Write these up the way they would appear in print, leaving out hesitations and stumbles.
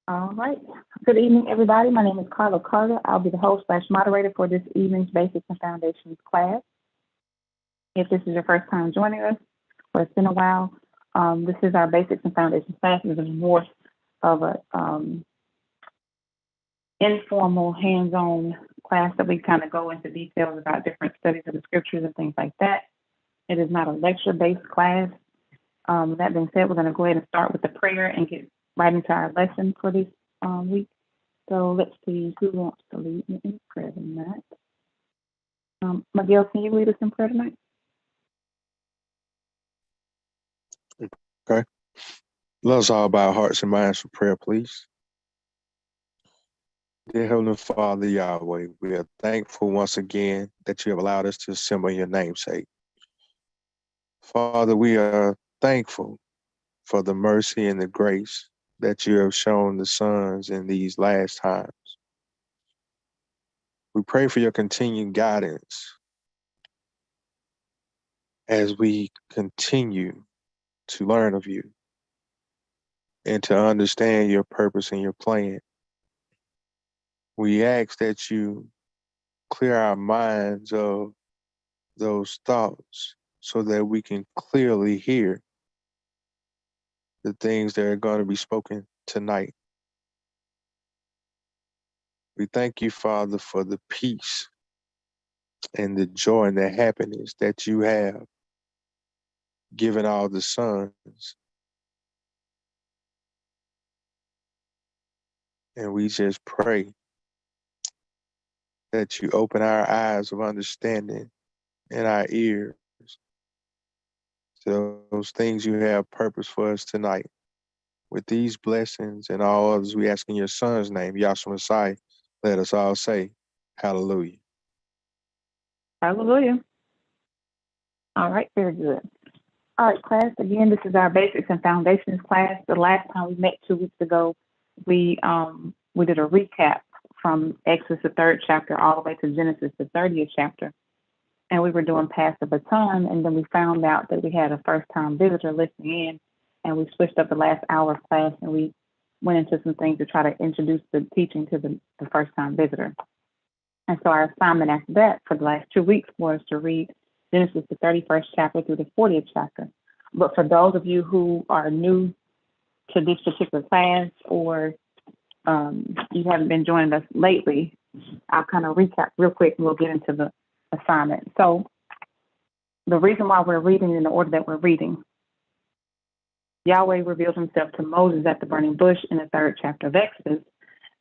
All right. Good evening, everybody. My name is Carla Carter. I'll be the host slash moderator for this evening's Basics and Foundations class. If this is your first time joining us, or it's been a while, this is our Basics and Foundations class. It's more of a informal, hands-on class that we kind of go into details about different studies of the scriptures and things like that. It is not a lecture-based class. That being said, we're going to go ahead and start with the prayer and get right into our lesson for this week. So let's see who wants to lead me in prayer tonight. Miguel, can you lead us in prayer tonight? Okay. Let us all bow our hearts and minds for prayer, please. Dear Heavenly Father, Yahweh, we are thankful once again that you have allowed us to assemble in your namesake. Father, we are thankful for the mercy and the grace that you have shown the sons in these last times. We pray for your continued guidance as we continue to learn of you and to understand your purpose and your plan. We ask that you clear our minds of those thoughts so that we can clearly hear the things that are going to be spoken tonight. We thank you, Father, for the peace and the joy and the happiness that you have given all the sons. And we just pray that you open our eyes of understanding and our ears to those things you have purpose for us tonight. With these blessings and all others, we ask in your son's name, Yahshua Messiah, let us all say, hallelujah. Hallelujah. All right, very good. All right, class, again, this is our Basics and Foundations class. The last time we met 2 weeks ago, we did a recap from Exodus, the 3rd chapter, all the way to Genesis, the 30th chapter. And we were doing Pass the Baton, and then we found out that we had a first-time visitor listening in, and we switched up the last hour of class, and we went into some things to try to introduce the teaching to the first-time visitor. And so our assignment after that for the last 2 weeks was to read Genesis, the 31st chapter through the 40th chapter. But for those of you who are new to this particular class, or you haven't been joining us lately, I'll kind of recap real quick and we'll get into the assignment. So the reason why we're reading in the order that we're reading, Yahweh revealed himself to Moses at the burning bush in the 3rd chapter of Exodus,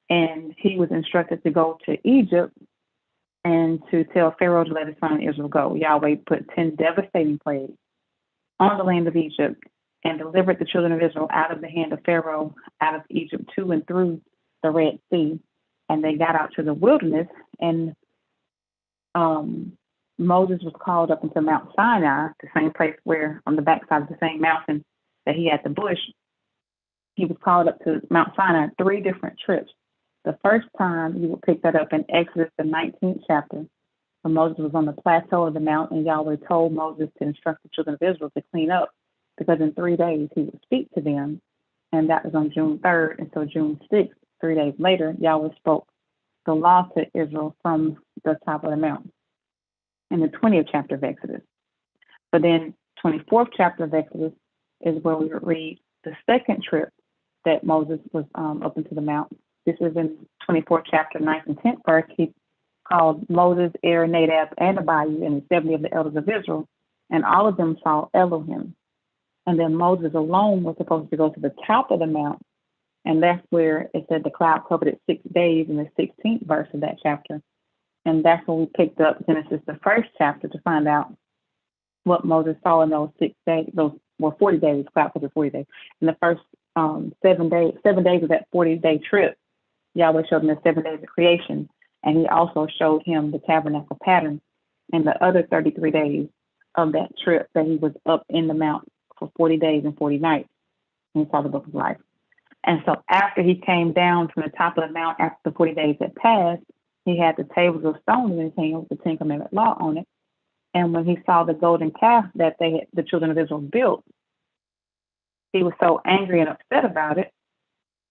and he was instructed to go to Egypt and to tell Pharaoh to let his son Israel go. Yahweh put 10 devastating plagues on the land of Egypt and delivered the children of Israel out of the hand of Pharaoh, out of Egypt to and through the Red Sea. And they got out to the wilderness, and Moses was called up into Mount Sinai, the same place where on the backside of the same mountain that he had the bush. He was called up to Mount Sinai 3 different trips. The first time you will pick that up in Exodus, the 19th chapter, when Moses was on the plateau of the mountain, and Yahweh told Moses to instruct the children of Israel to clean up, because in 3 days he would speak to them. And that was on June 3rd. And so June 6th, 3 days later, Yahweh spoke the law to Israel from the top of the mountain in the 20th chapter of Exodus. But then 24th chapter of Exodus is where we would read the second trip that Moses was up into the mountain. This is in 24th chapter, 9th and 10th verse. He called Moses, Aaron, Nadab, and Abihu, and the 70 of the elders of Israel, and all of them saw Elohim. And then Moses alone was supposed to go to the top of the mount, and that's where it said the cloud covered it 6 days in the 16th verse of that chapter. And that's when we picked up Genesis, the 1st chapter, to find out what Moses saw in those 6 days, 40 days, cloud covered 40 days. In the first 7 days of that 40-day trip, Yahweh showed him the 7 days of creation, and he also showed him the tabernacle pattern in the other 33 days of that trip that he was up in the mount for 40 days and 40 nights. And he saw the book of life. And so after he came down from the top of the mount, after the 40 days had passed, he had the tables of stone in his hand with the 10 Commandment law on it. And when he saw the golden calf that the children of Israel built, he was so angry and upset about it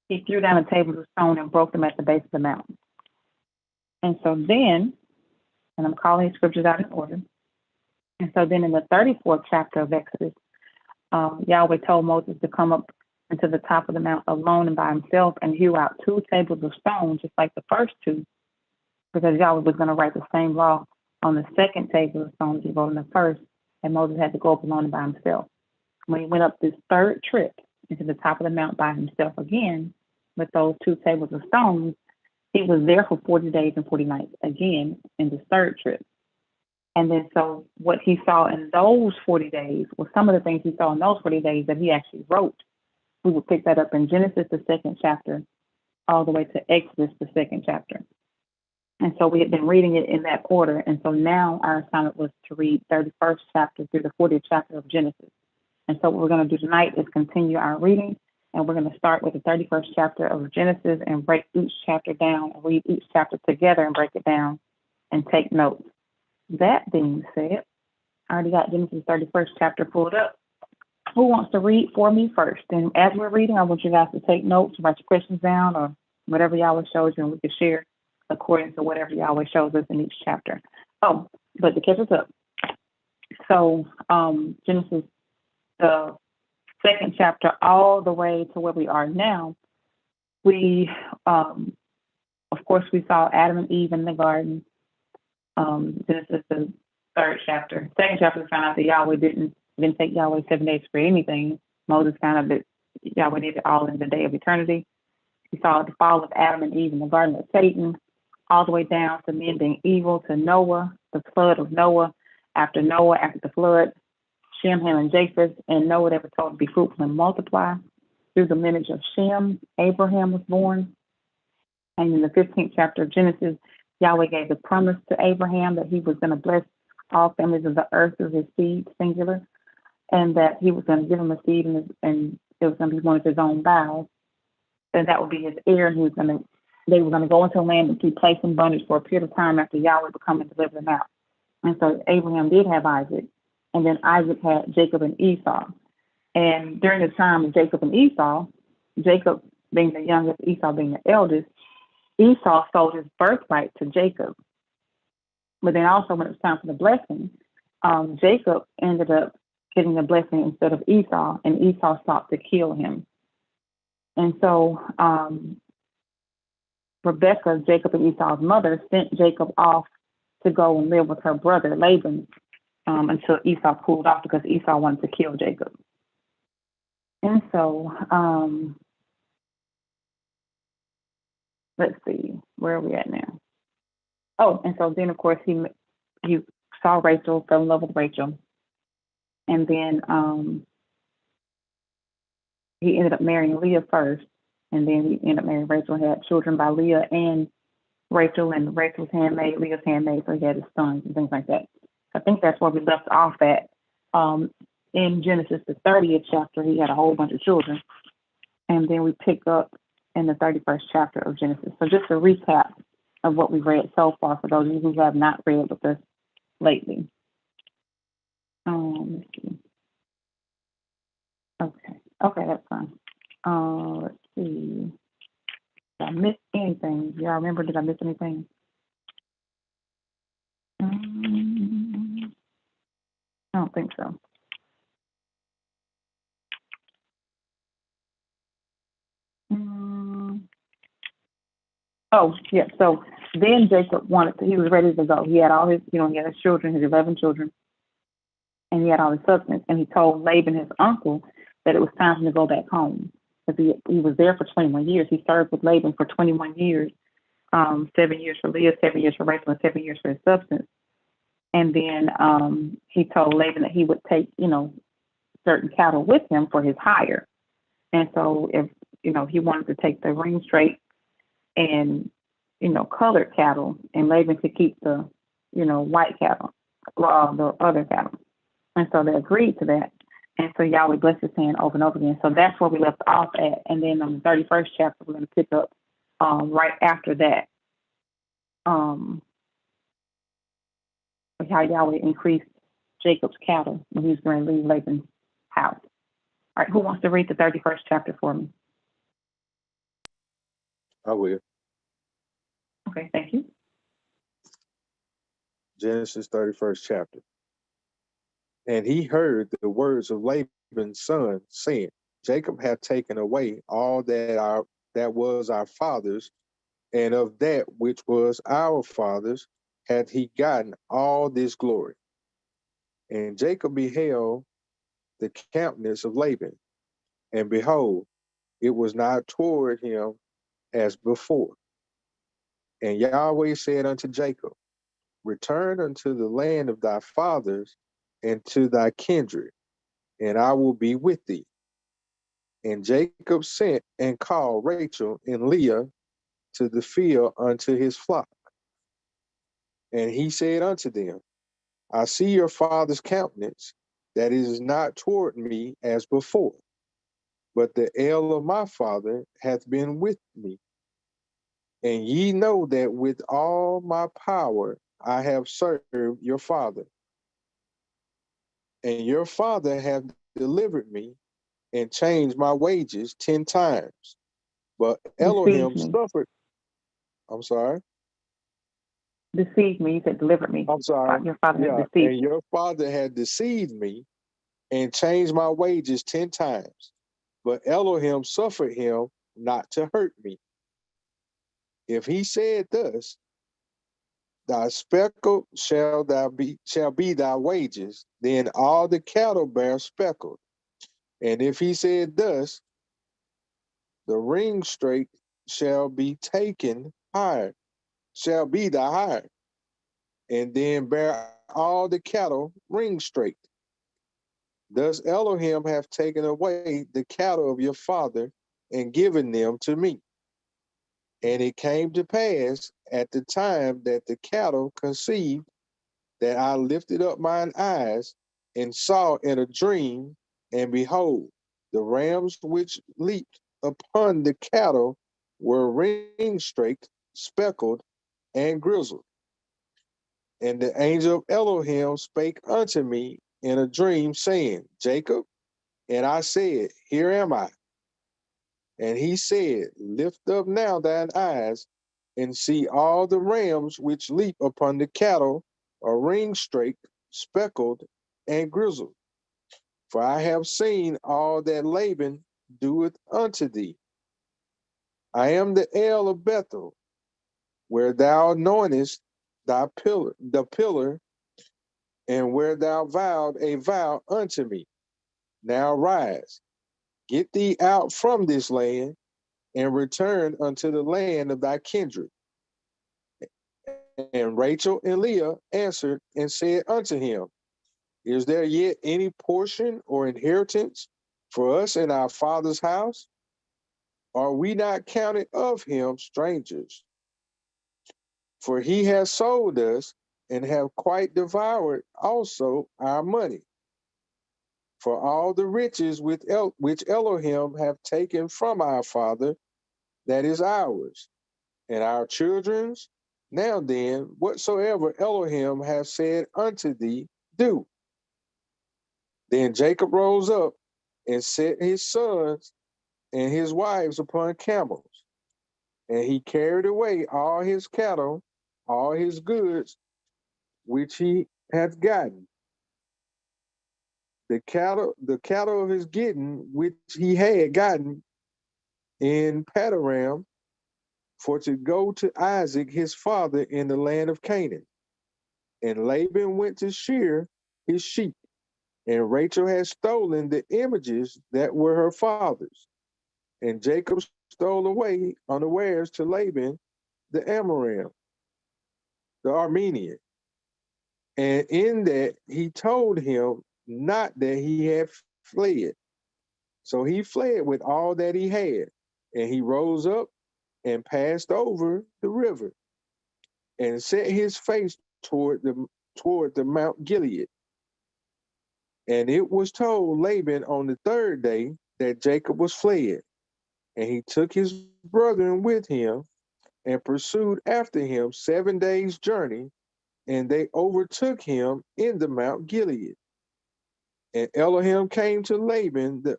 He threw down the tables of stone and broke them at the base of the mountain. And so then, and I'm calling these scriptures out in order. And so then in the 34th chapter of Exodus, Yahweh told Moses to come up into the top of the mount alone and by himself and hew out 2 tables of stone, just like the first 2, because Yahweh was going to write the same law on the second table of stone he wrote on the first, and Moses had to go up alone by himself. When he went up this third trip into the top of the mount by himself again with those 2 tables of stones, he was there for 40 days and 40 nights again in this third trip. And then so what he saw in those 40 days was some of the things he saw in those 40 days that he actually wrote. We will pick that up in Genesis, the 2nd chapter, all the way to Exodus, the 2nd chapter. And so we had been reading it in that order. And so now our assignment was to read 31st chapter through the 40th chapter of Genesis. And so what we're going to do tonight is continue our reading. And we're going to start with the 31st chapter of Genesis and break each chapter down and read each chapter together and break it down and take notes. That being said, I already got Genesis 31st chapter pulled up. Who wants to read for me first? And as we're reading, I want you guys to take notes, write your questions down, or whatever Yahweh shows you, and we can share according to whatever Yahweh shows us in each chapter. Oh, but to catch us up. So Genesis, the 2nd chapter, all the way to where we are now, we, of course, we saw Adam and Eve in the garden. Genesis, the 3rd chapter. 2nd chapter, we found out that Yahweh didn't take Yahweh 7 days for anything. Moses found out that Yahweh did it all in the day of eternity. We saw the fall of Adam and Eve in the garden of Satan, all the way down to men being evil, to Noah, the flood of Noah. After Noah, after the flood, Shem, Ham, and Japheth, and Noah they were told to be fruitful and multiply. Through the lineage of Shem, Abraham was born. And in the 15th chapter of Genesis, Yahweh gave the promise to Abraham that he was going to bless all families of the earth through his seed, singular, and that he was going to give him a seed and it was going to be one of his own bowels, and that would be his heir, and they were going to go into a land and be placed in bondage for a period of time after Yahweh would come and deliver them out. And so Abraham did have Isaac, and then Isaac had Jacob and Esau. And during the time of Jacob and Esau, Jacob being the youngest, Esau being the eldest, Esau sold his birthright to Jacob. But then also when it was time for the blessing, Jacob ended up getting the blessing instead of Esau, and Esau sought to kill him. And so Rebekah, Jacob and Esau's mother, sent Jacob off to go and live with her brother Laban until Esau cooled off because Esau wanted to kill Jacob. And so let's see, where are we at now? Oh, and so then of course he saw Rachel, fell in love with Rachel, and then he ended up marrying Leah first, and then he ended up marrying Rachel, had children by Leah and Rachel, and Rachel's handmaid, Leah's handmaid, so he had his sons and things like that. I think that's where we left off at. In Genesis, the 30th chapter, he had a whole bunch of children, and then we pick up in the 31st chapter of Genesis. So just a recap of what we've read so far for those of you who have not read with us lately. Let's see. Okay, that's fine. Let's see. Did I miss anything? Do y'all remember? Did I miss anything? I don't think so. Oh, yeah. So then Jacob he was ready to go. He had all his, he had his children, his 11 children, and he had all his substance. And he told Laban, his uncle, that it was time for him to go back home because he was there for 21 years. He served with Laban for 21 years, 7 years for Leah, 7 years for Rachel, and 7 years for his substance. And then he told Laban that he would take, certain cattle with him for his hire. And so if, he wanted to take the ring straight and, colored cattle, and Laban could keep the, white cattle, the other cattle. And so they agreed to that. And so Yahweh blessed his hand over and over again. So that's where we left off at. And then on the 31st chapter, we're going to pick up right after that. How Yahweh increased Jacob's cattle when he was going to leave Laban's house. All right, who wants to read the 31st chapter for me? I will. Okay, thank you. Genesis 31st chapter. And he heard the words of Laban's son, saying, Jacob hath taken away all that was our father's, and of that which was our father's hath he gotten all this glory. And Jacob beheld the countenance of Laban, and behold, it was not toward him as before. And Yahweh said unto Jacob, Return unto the land of thy fathers and to thy kindred, and I will be with thee. And Jacob sent and called Rachel and Leah to the field unto his flock. And he said unto them, I see your father's countenance, that it is not toward me as before, but the el of my father hath been with me. And ye know that with all my power I have served your father. And your father hath delivered me and changed my wages 10 times. But Deceived Elohim me. suffered. I'm sorry. Deceived me. You said delivered me. I'm sorry. Your father has Yeah. deceived And me. your father had deceived me and changed my wages 10 times. But Elohim suffered him not to hurt me. If he said thus, thy speckle shall be thy wages, then all the cattle bear speckled. And if he said thus, the ring straight shall be taken higher, shall be thy hire, and then bear all the cattle ring straight. Thus Elohim hath taken away the cattle of your father and given them to me. And it came to pass at the time that the cattle conceived that I lifted up mine eyes and saw in a dream, and behold, the rams which leaped upon the cattle were ring straked, speckled, and grizzled. And the angel of Elohim spake unto me in a dream, saying, Jacob. And I said, Here am I. And he said, Lift up now thine eyes and see all the rams which leap upon the cattle are ring straked, speckled, and grizzled. For I have seen all that Laban doeth unto thee. I am the El of Bethel, where thou anointest the pillar, and where thou vowed a vow unto me. Now rise, get thee out from this land, and return unto the land of thy kindred. And Rachel and Leah answered and said unto him, Is there yet any portion or inheritance for us in our father's house? Are we not counted of him strangers? For he has sold us and have quite devoured also our money. For all the riches which Elohim have taken from our father, that is ours, and our children's. Now then, whatsoever Elohim hath said unto thee, do. Then Jacob rose up and set his sons and his wives upon camels, and he carried away all his cattle, all his goods, which he hath gotten. The cattle of his getting, which he had gotten in Padaram, for to go to Isaac his father in the land of Canaan. And Laban went to shear his sheep, and Rachel had stolen the images that were her father's. And Jacob stole away unawares to Laban the Amoram, the Armenian. And in that he told him not that he had fled. So he fled with all that he had, and he rose up and passed over the river, and set his face toward the Mount Gilead. And it was told Laban on the third day that Jacob was fled, and he took his brethren with him and pursued after him 7 days' journey, and they overtook him in the Mount Gilead. And Elohim came to Laban the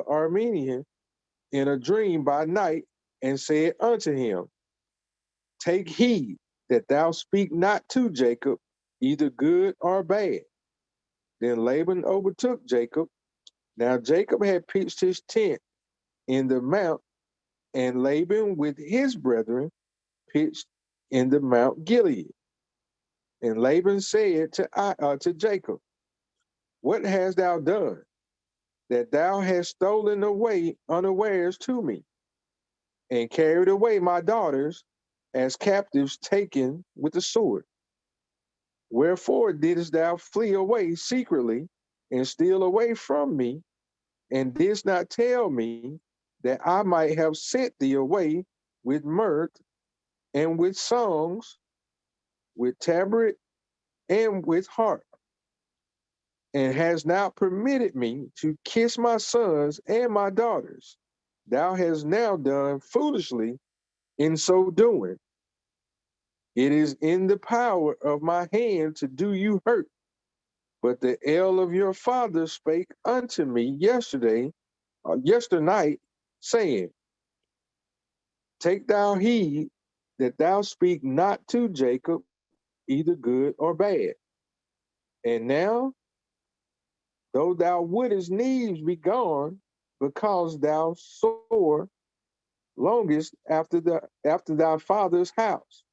Armenian in a dream by night and said unto him, Take heed that thou speak not to Jacob, either good or bad. Then Laban overtook Jacob. Now Jacob had pitched his tent in the mount, and Laban with his brethren pitched in the Mount Gilead. And Laban said to Jacob, What hast thou done, that thou hast stolen away unawares to me, and carried away my daughters as captives taken with the sword? Wherefore didst thou flee away secretly and steal away from me, and didst not tell me that I might have sent thee away with mirth and with songs, with tabret and with harp, and hast not permitted me to kiss my sons and my daughters? Thou hast now done foolishly in so doing. It is in the power of my hand to do you hurt. But the el of your father spake unto me yesternight, saying, Take thou heed that thou speak not to Jacob, either good or bad. And now, though thou wouldest needs be gone, because thou sore longest after thy father's house,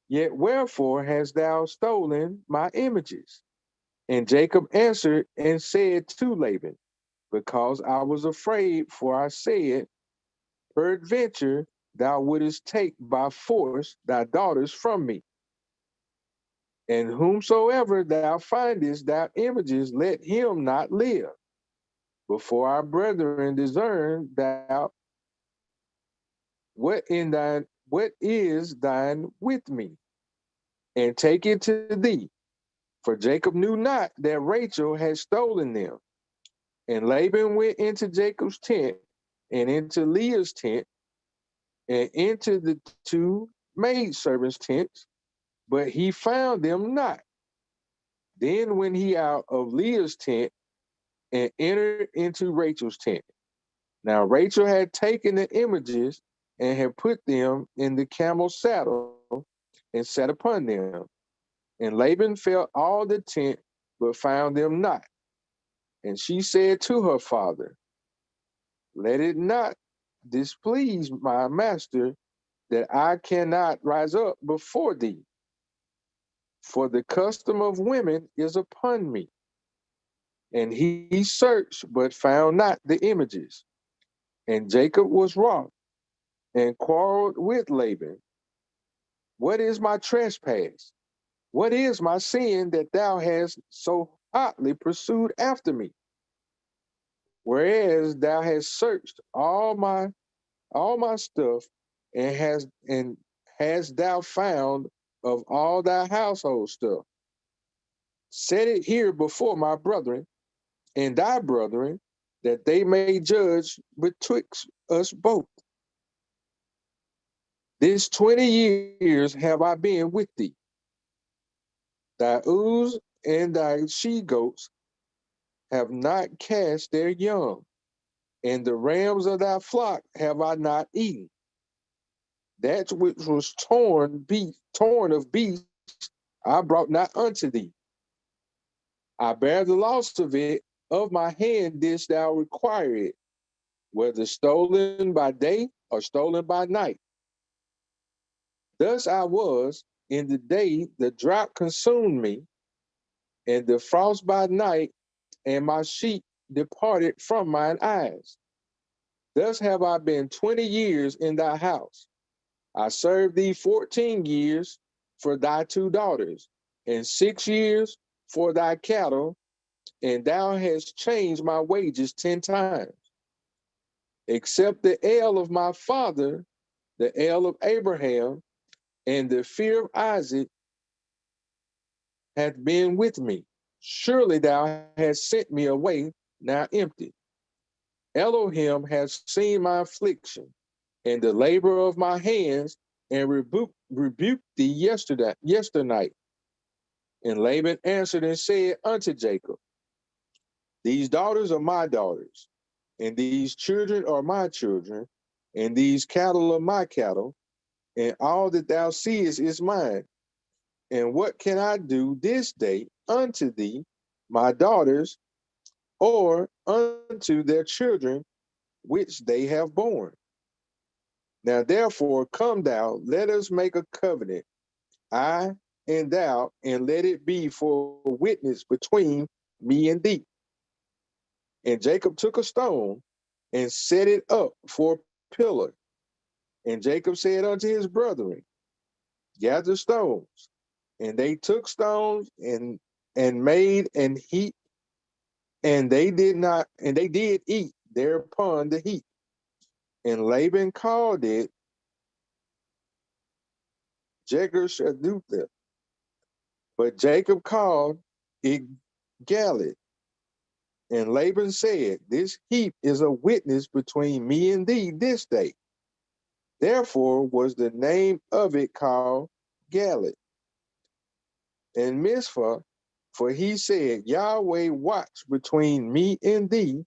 yet wherefore hast thou stolen my images? And Jacob answered and said to Laban, Because I was afraid, for I said, Peradventure thou wouldest take by force thy daughters from me. And whomsoever thou findest thy images, let him not live. Before our brethren discern thou what is thine with me, and take it to thee. For Jacob knew not that Rachel had stolen them. And Laban went into Jacob's tent, and into Leah's tent, and into the two maidservants' tents, but he found them not. Then went he out of Leah's tent and entered into Rachel's tent. Now Rachel had taken the images and had put them in the camel's saddle and sat upon them. And Laban felt all the tent, but found them not. And she said to her father, Let it not displease my master that I cannot rise up before thee, for the custom of women is upon me. And he searched, but found not the images. And Jacob was wroth and quarreled with Laban. What is my trespass? What is my sin that thou hast so hotly pursued after me? Whereas thou hast searched all my stuff, and hast thou found of all thy household stuff? Set it here before my brethren and thy brethren, that they may judge betwixt us both. This 20 years have I been with thee. Thy ewes and thy she goats have not cast their young, and the rams of thy flock have I not eaten. That which was torn of beasts, I brought not unto thee. I bear the loss of it, of my hand didst thou require it, whether stolen by day or stolen by night. Thus I was in the day the drought consumed me, and the frost by night, and my sheep departed from mine eyes. Thus have I been 20 years in thy house. I served thee 14 years for thy two daughters, and 6 years for thy cattle, and thou hast changed my wages 10 times. Except the el of my father, the el of Abraham, and the fear of Isaac hath been with me. Surely thou hast sent me away now empty. Elohim has seen my affliction and the labor of my hands, and rebuked thee yesternight. And Laban answered and said unto Jacob, These daughters are my daughters, and these children are my children, and these cattle are my cattle, and all that thou seest is mine. And what can I do this day unto thee, my daughters, or unto their children, which they have borne? Now therefore come thou, let us make a covenant, I and thou, and let it be for a witness between me and thee. And Jacob took a stone and set it up for a pillar. And Jacob said unto his brethren, gather stones. And they took stones and made an heap, and they did eat thereupon the heap. And Laban called it Jegar-Shadutha, but Jacob called it Galad. And Laban said, this heap is a witness between me and thee this day. Therefore was the name of it called Galad. And Mizpah, for he said, Yahweh watch between me and thee,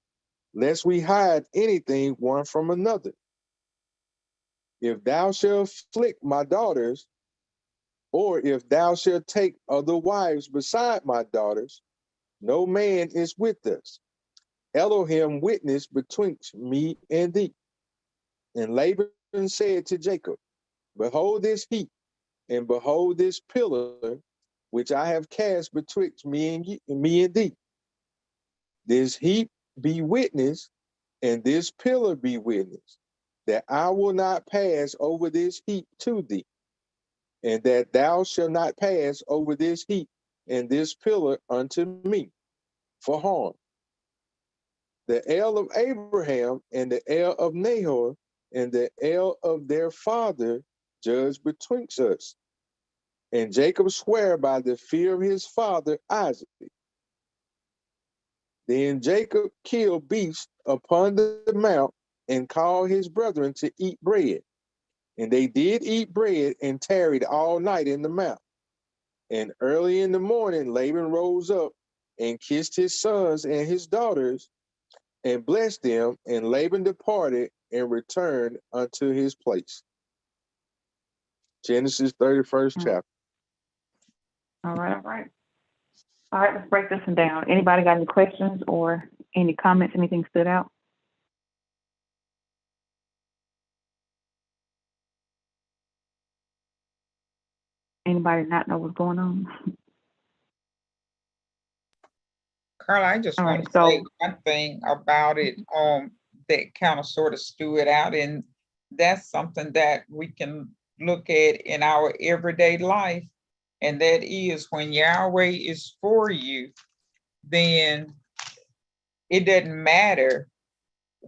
lest we hide anything one from another. If thou shalt afflict my daughters, or if thou shalt take other wives beside my daughters, no man is with us. Elohim witness betwixt me and thee. And Laban said to Jacob, behold this heap, and behold this pillar, which I have cast betwixt me and thee. This heap be witness, and this pillar be witness, that I will not pass over this heap to thee, and that thou shalt not pass over this heap and this pillar unto me for harm. The el of Abraham and the el of Nahor and the el of their father judge betwixt us. And Jacob sware by the fear of his father Isaac. Then Jacob killed beasts upon the mount and called his brethren to eat bread. And they did eat bread and tarried all night in the mount. And early in the morning, Laban rose up and kissed his sons and his daughters and blessed them. And Laban departed and returned unto his place. Genesis 31st chapter. All right, all right. All right, let's break this one down. Anybody got any questions or any comments? Anything stood out? Anybody not know what's going on? Carla, I just All want right, to so say one thing about it that kind of sort of stood out, and that's something that we can look at in our everyday life, and that is when Yahweh is for you, then it doesn't matter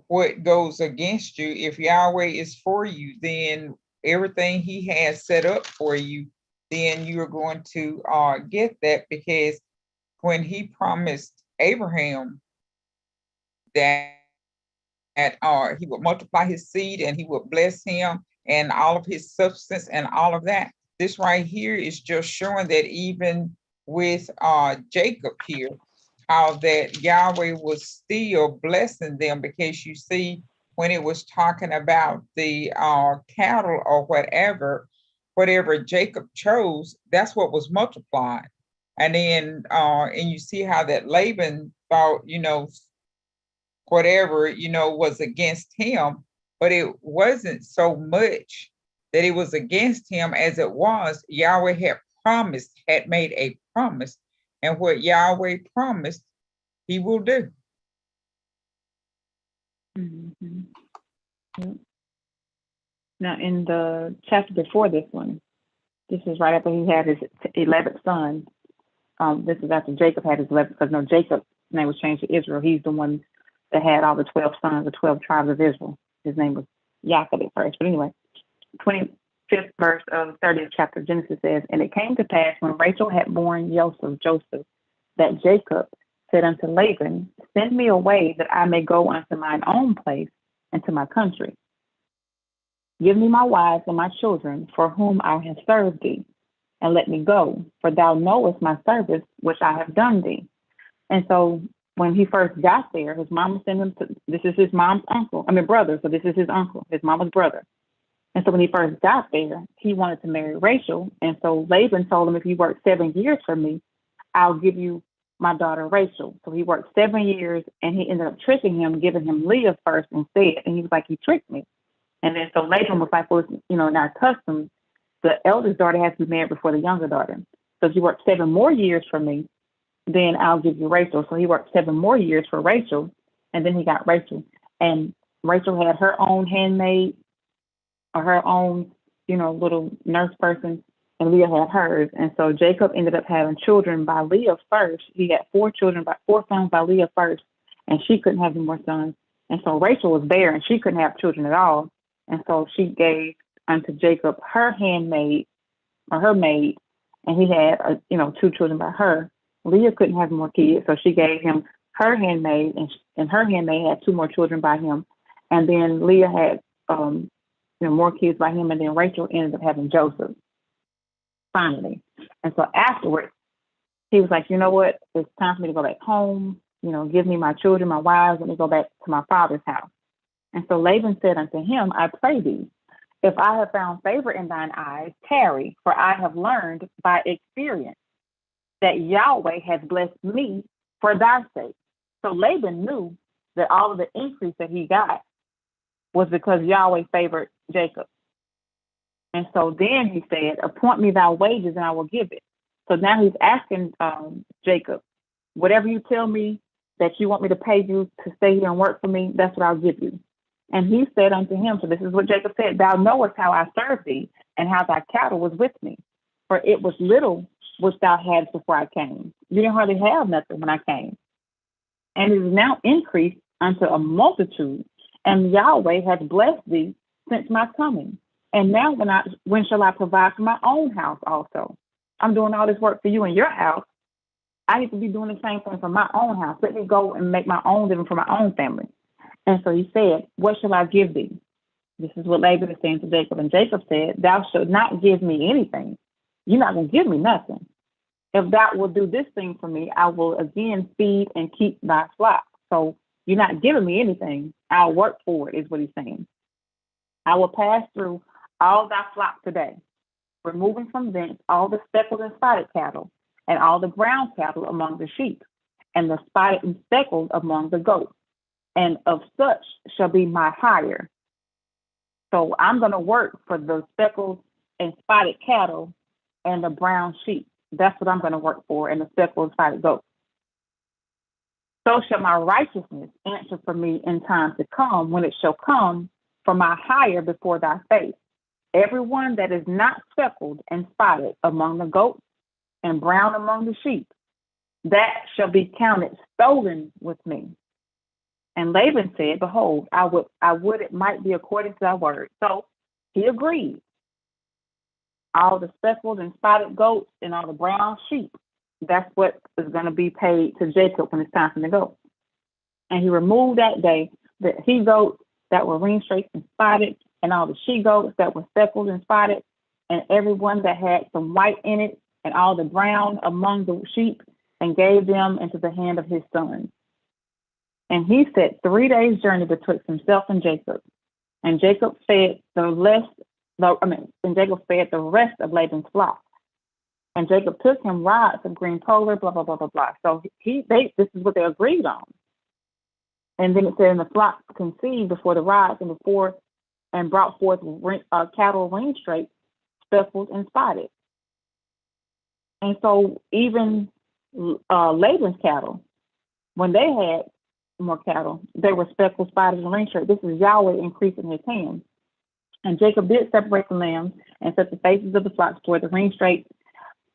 what goes against you. If Yahweh is for you, then everything he has set up for you, then you're going to get that, because when he promised Abraham that he would multiply his seed and he would bless him and all of his substance and all of that. This right here is just showing that even with Jacob here, how that Yahweh was still blessing them, because you see, when it was talking about the cattle or whatever Jacob chose, that's what was multiplied. And then and you see how that Laban thought, whatever, was against him, but it wasn't so much that it was against him as it was Yahweh had made a promise, and what Yahweh promised, he will do. mm-hmm. Yep. Now, in the chapter before this one, this is right after he had his 11th son. This is after Jacob had his 11th, because no, Jacob's name was changed to Israel. He's the one that had all the 12 sons, the 12 tribes of Israel. His name was Jacob at first. But anyway, 25th verse of the 30th chapter of Genesis says, and it came to pass when Rachel had borne Joseph, that Jacob said unto Laban, send me away that I may go unto mine own place and to my country. Give me my wives and my children, for whom I have served thee, and let me go, for thou knowest my service which I have done thee. And so when he first got there, his mama sent him to, this is his mom's brother, so this is his uncle, his mama's brother. And so when he first got there, he wanted to marry Rachel. And so Laban told him, if you work 7 years for me, I'll give you my daughter Rachel. So he worked 7 years, and he ended up tricking him, giving him Leah first instead. And he was like, he tricked me. And then so Laban was like, well, in our custom, the eldest daughter has to be married before the younger daughter. So if you work 7 more years for me, then I'll give you Rachel. So he worked 7 more years for Rachel, and then he got Rachel. And Rachel had her own handmaid, or her own, little nurse person, and Leah had hers. And so Jacob ended up having children by Leah first. He had 4 sons by Leah first, and she couldn't have any more sons. And so Rachel was there, and she couldn't have children at all. And so she gave unto Jacob her handmaid, or her maid, and he had, 2 children by her. Leah couldn't have more kids, so she gave him her handmaid, and her handmaid had 2 more children by him. And then Leah had, more kids by him, and then Rachel ended up having Joseph, finally. And so afterwards, he was like, you know what? It's time for me to go back home. Give me my children, my wives, let me go back to my father's house. And so Laban said unto him, I pray thee, if I have found favor in thine eyes, tarry, for I have learned by experience that Yahweh has blessed me for thy sake. So Laban knew that all of the increase that he got was because Yahweh favored Jacob. And so then he said, appoint me thy wages and I will give it. So now he's asking Jacob, whatever you tell me that you want me to pay you to stay here and work for me, that's what I'll give you. And he said unto him, so this is what Jacob said, thou knowest how I served thee and how thy cattle was with me. For it was little which thou hadst before I came. You didn't hardly have nothing when I came. And it is now increased unto a multitude. And Yahweh has blessed thee since my coming. And now when shall I provide for my own house also? I'm doing all this work for you in your house. I need to be doing the same thing for my own house. Let me go and make my own living for my own family. And so he said, what shall I give thee? This is what Laban is saying to Jacob. And Jacob said, thou shalt not give me anything. You're not going to give me nothing. If thou will do this thing for me, I will again feed and keep thy flock. So you're not giving me anything. I'll work for it, is what he's saying. I will pass through all thy flock today, removing from thence all the speckled and spotted cattle, and all the brown cattle among the sheep, and the spotted and speckled among the goats. And of such shall be my hire. So I'm going to work for the speckled and spotted cattle and the brown sheep. That's what I'm going to work for, and the speckled and spotted goats. So shall my righteousness answer for me in time to come, when it shall come for my hire before thy face. Everyone that is not speckled and spotted among the goats and brown among the sheep, that shall be counted stolen with me. And Laban said, behold, I would it might be according to thy word. So he agreed. All the speckled and spotted goats and all the brown sheep, that's what is going to be paid to Jacob when it's time for him to go. And he removed that day the he goats that were ring straight and spotted, and all the she goats that were speckled and spotted, and everyone that had some white in it, and all the brown among the sheep, and gave them into the hand of his sons. And he set 3 days' journey betwixt himself and Jacob. And Jacob fed the rest of Laban's flock. And Jacob took him rods of green clover, blah, blah, blah, blah, blah. So this is what they agreed on. And then it said, and the flock conceived before the rods and brought forth cattle ring straight, speckled and spotted. And so even Laban's cattle, when they had more cattle, they were speckled, spotted, and ring straight. This is Yahweh increasing his hand. And Jacob did separate the lambs and set the faces of the flocks toward the ring straight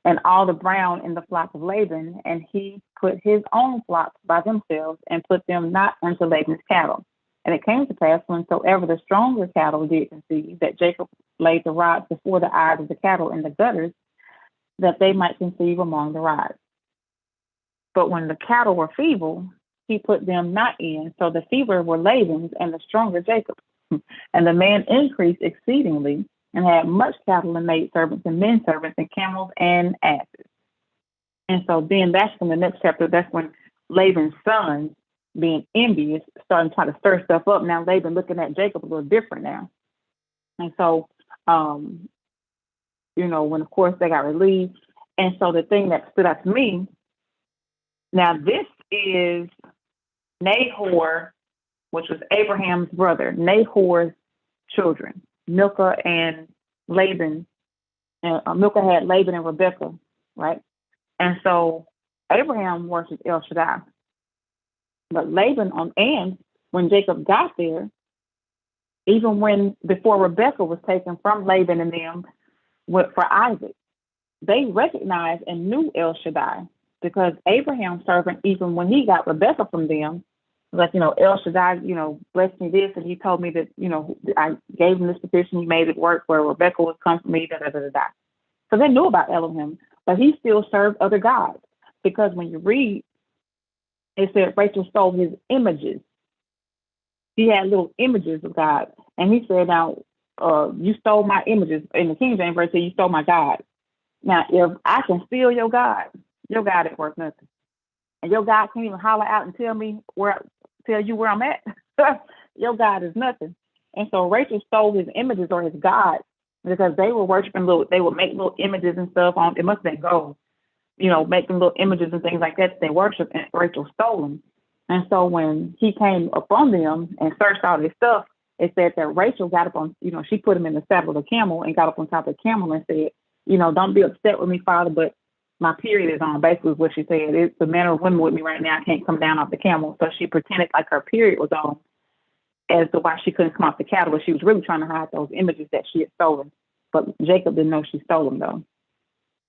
and all the brown in the flock of Laban, and he put his own flocks by themselves and put them not unto Laban's cattle. And it came to pass, whensoever the stronger cattle did conceive, that Jacob laid the rods before the eyes of the cattle in the gutters, that they might conceive among the rods. But when the cattle were feeble, he put them not in. So the feebler were Laban's and the stronger Jacob's. And the man increased exceedingly and had much cattle and maid servants and men servants and camels and asses. And so then that's in the next chapter. That's when Laban's sons being envious, starting to try to stir stuff up. Now Laban looking at Jacob a little different now. And so, when of course they got relieved. And so the thing that stood out to me, now this is Nahor, which was Abraham's brother, Nahor's children, Milcah and Laban. And Milcah had Laban and Rebekah, right? And so Abraham worshipped El Shaddai. But Laban, and when Jacob got there, even before Rebekah was taken from Laban and them for Isaac, they recognized and knew El Shaddai, because Abraham's servant, even when he got Rebekah from them, like, El Shaddai, blessed me this, and he told me that, I gave him this petition, he made it work where Rebekah would come for me, da da da da da. So they knew about Elohim, but he still served other gods, because when you read, it said Rachel stole his images. He had little images of God, and he said, "Now, you stole my images." In the King James verse, you stole my God. Now, if I can steal your God is worth nothing. And your God can't even holler out and tell you where I'm at. Your God is nothing. And so Rachel stole his images, or his God, because they were worshiping they would make little images and stuff on, it must have been gold, making little images and things like that they worship, and Rachel stole them. And so when he came upon them and searched all this stuff, it said that Rachel got up on, she put him in the saddle of the camel and got up on top of the camel and said, "Don't be upset with me, Father, but my period is on," basically is what she said. "It's the manner of women with me right now. I can't come down off the camel." So she pretended like her period was on as to why she couldn't come off the cattle, but she was really trying to hide those images that she had stolen. But Jacob didn't know she stole them, though.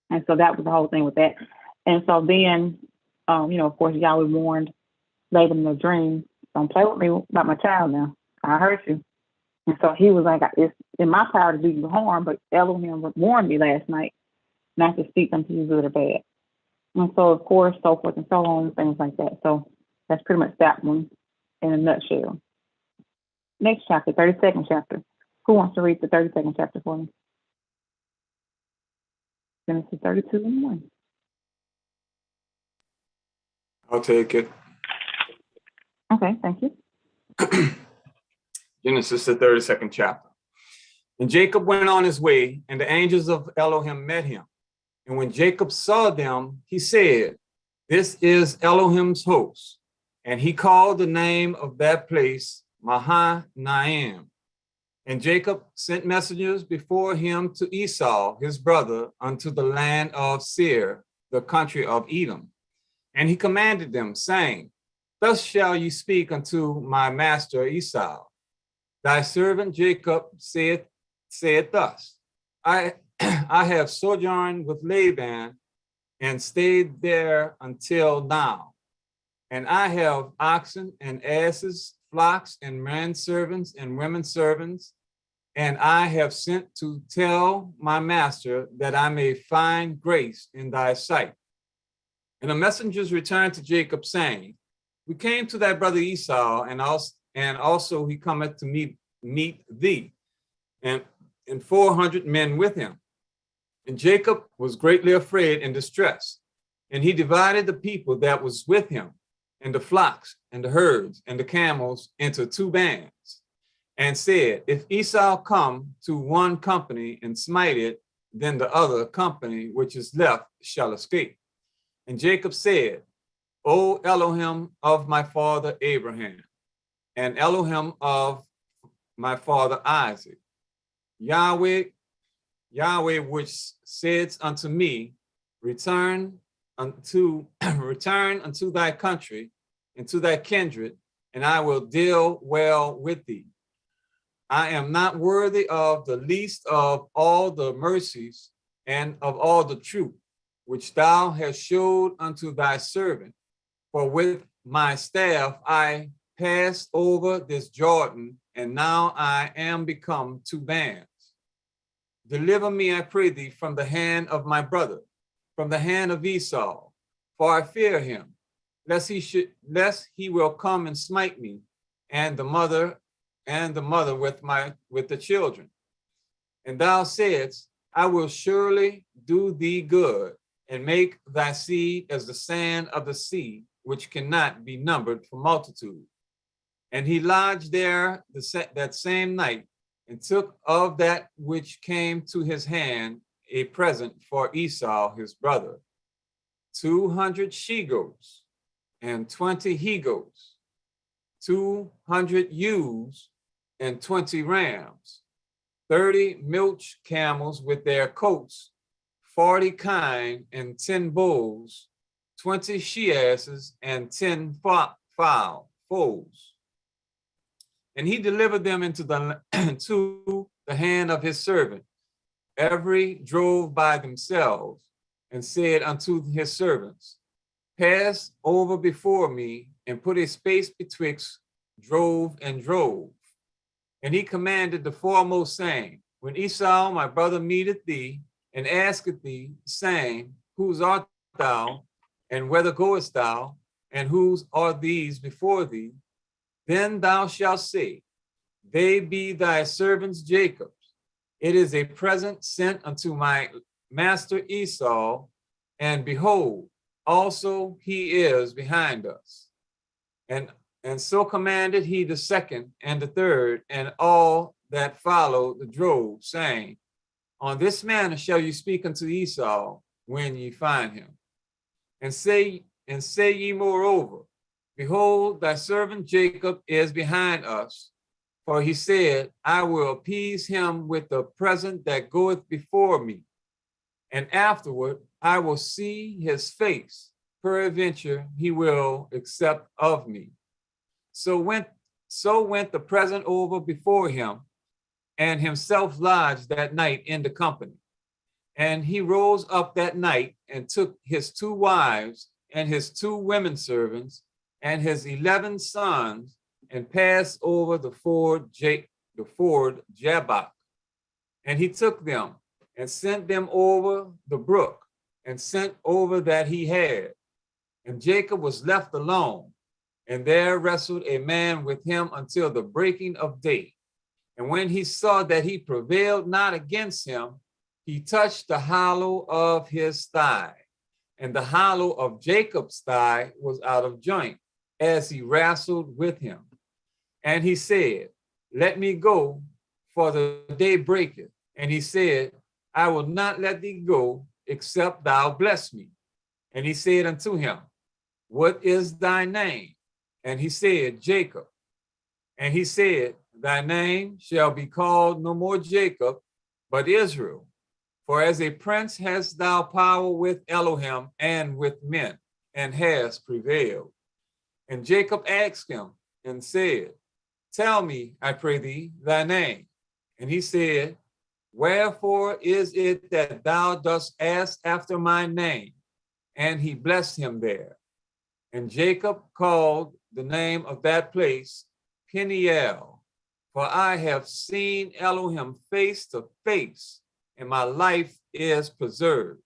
And so that was the whole thing with that. And so then, of course, Yahweh warned Laban in a dream, "Don't play with me about my child now. I hurt you." And so he was like, "It's in my power to do you harm, but Elohim warned me last night not to speak unto you good or bad." And so, of course, so forth and so on, things like that. So that's pretty much that one in a nutshell. Next chapter, 32nd chapter. Who wants to read the 32nd chapter for me? Genesis 32:1. I'll take it. Okay, thank you. Genesis, the 32nd chapter. And Jacob went on his way, and the angels of Elohim met him. And when Jacob saw them, he said, "This is Elohim's host." And he called the name of that place Mahanaim. And Jacob sent messengers before him to Esau, his brother, unto the land of Seir, the country of Edom. And he commanded them, saying, "Thus shall ye speak unto my master Esau. Thy servant Jacob said thus, I have sojourned with Laban and stayed there until now. And I have oxen and asses, flocks and men servants and women servants. And I have sent to tell my master that I may find grace in thy sight." And the messengers returned to Jacob, saying, "We came to thy brother Esau, and also he cometh to meet thee, and 400 men with him." And Jacob was greatly afraid and distressed. And he divided the people that was with him, and the flocks, and the herds, and the camels into 2 bands, and said, "If Esau come to one company and smite it, then the other company which is left shall escape." And Jacob said, "O Elohim of my father Abraham, and Elohim of my father Isaac, Yahweh which said unto me, return unto thy country and to thy kindred, and I will deal well with thee. I am not worthy of the least of all the mercies and of all the truth which thou hast showed unto thy servant. For with my staff I passed over this Jordan, and now I am become 2 bands. Deliver me, I pray thee, from the hand of my brother, from the hand of Esau, for I fear him, lest he will come and smite me, and the mother with the children. And thou saidst, I will surely do thee good, and make thy seed as the sand of the sea, which cannot be numbered for multitude. And he lodged there that same night, and took of that which came to his hand a present for Esau his brother, 200 she-goats, and 20 he-goats, 200 ewes, and 20 rams, 30 milch camels with their coats, 40 kine, and 10 bulls, 20 she-asses, and 10 foals. And he delivered them into to the hand of his servant. Every drove by themselves, and said unto his servants, pass over before me, and put a space betwixt drove and drove. And he commanded the foremost, saying, when Esau my brother meeteth thee, and asketh thee, saying, whose art thou, and whither goest thou, and whose are these before thee? Then thou shalt say, they be thy servants Jacob's. It is a present sent unto my master Esau, and behold, also he is behind us. And so commanded he the second and the third, and all that followed the drove, saying, on this manner shall you speak unto Esau when ye find him. And say ye moreover, behold, thy servant Jacob is behind us. For he said, I will appease him with the present that goeth before me, and afterward I will see his face. Peradventure he will accept of me. So went the present over before him, and himself lodged that night in the company. And he rose up that night, and took his 2 wives, and his 2 women servants, and his 11 sons, and passed over the ford Jabbok. And he took them, and sent them over the brook, and sent over that he had. And Jacob was left alone, and there wrestled a man with him until the breaking of day. And when he saw that he prevailed not against him, he touched the hollow of his thigh. And the hollow of Jacob's thigh was out of joint, as he wrestled with him. And he said, let me go, for the day breaketh. And he said, I will not let thee go, except thou bless me. And he said unto him, what is thy name? And he said, Jacob. And he said, thy name shall be called no more Jacob, but Israel. For as a prince hast thou power with Elohim and with men, and hast prevailed. And Jacob asked him and said, tell me, I pray thee, thy name. And he said, wherefore is it that thou dost ask after my name? And he blessed him there. And Jacob called the name of that place Peniel, for I have seen Elohim face to face, and my life is preserved.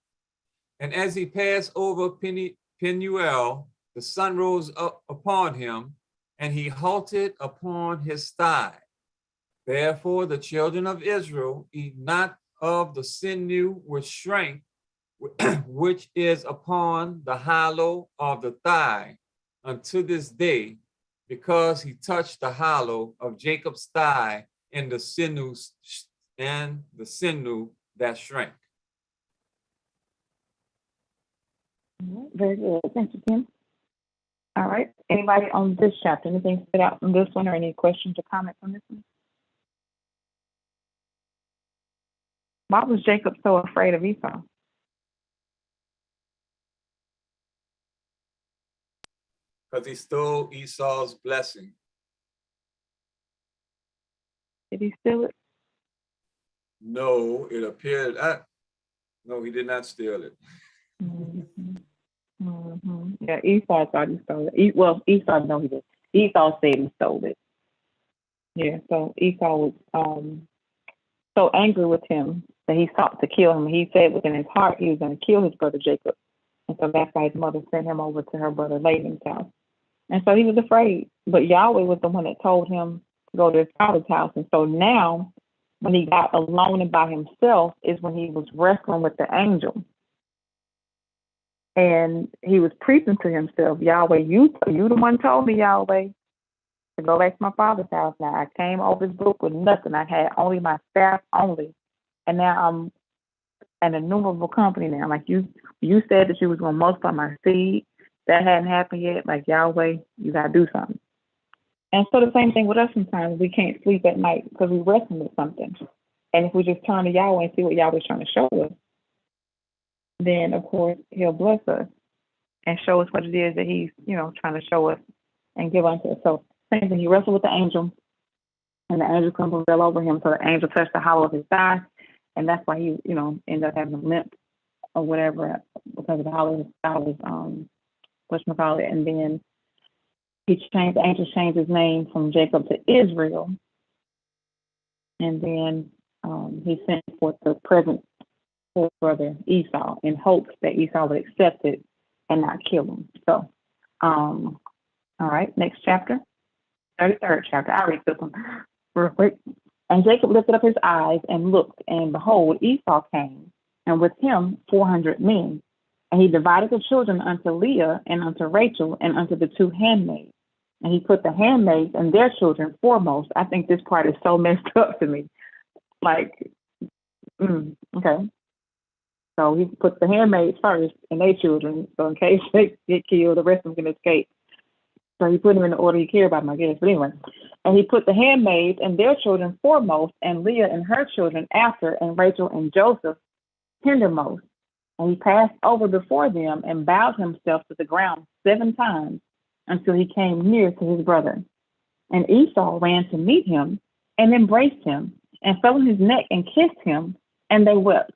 And as he passed over Peniel, the sun rose up upon him, and he halted upon his thigh. Therefore the children of Israel eat not of the sinew which shrank, which is upon the hollow of the thigh unto this day, because he touched the hollow of Jacob's thigh and the sinew that shrank. Very good. Thank you, Tim. All right. Anybody on this chapter? Anything stood out from this one, or any questions or comments on this one? Why was Jacob so afraid of Esau? Because he stole Esau's blessing. Did he steal it? No, it appeared. No, he did not steal it. Mm-hmm. Mm-hmm. Yeah, Esau thought he stole it. Well, Esau, no, he did. Esau said he stole it. Yeah, so Esau was so angry with him that he sought to kill him. He said within his heart he was going to kill his brother Jacob. And so that's why his mother sent him over to her brother Laban's house. And so he was afraid. But Yahweh was the one that told him to go to his father's house. And so now, when he got alone and by himself, is when he was wrestling with the angel. And he was preaching to himself, Yahweh, you the one told me, Yahweh, to go back to my father's house. Now I came over this book with nothing. I had only my staff only. And now I'm an innumerable company now. Like you said that you was gonna multiply my seed. That hadn't happened yet. Like Yahweh, you gotta do something. And so the same thing with us sometimes. We can't sleep at night because we're wrestling with something. And if we just turn to Yahweh and see what Yahweh's trying to show us, then of course he'll bless us and show us what it is that he's, trying to show us and give unto us. So same thing, he wrestled with the angel, and the angel comes and fell over him. So the angel touched the hollow of his thigh, and that's why he, ended up having a limp or whatever because of the hollow of his thigh was whatchamacallit. And then the angel changed his name from Jacob to Israel. And then he sent forth the present for his brother Esau in hopes that Esau would accept it and not kill him. So, all right, next chapter, 33rd chapter. I'll read this one real quick. And Jacob lifted up his eyes and looked, and behold, Esau came, and with him 400 men. And he divided the children unto Leah and unto Rachel and unto the 2 handmaids. And he put the handmaids and their children foremost. I think this part is so messed up to me. Like, okay. So he put the handmaids first and their children. So in case they get killed, the rest of them can escape. So he put them in the order he cared about them, I guess. But anyway, and he put the handmaids and their children foremost, and Leah and her children after, and Rachel and Joseph hindermost. And he passed over before them and bowed himself to the ground 7 times until he came near to his brother. And Esau ran to meet him and embraced him and fell on his neck and kissed him, and they wept.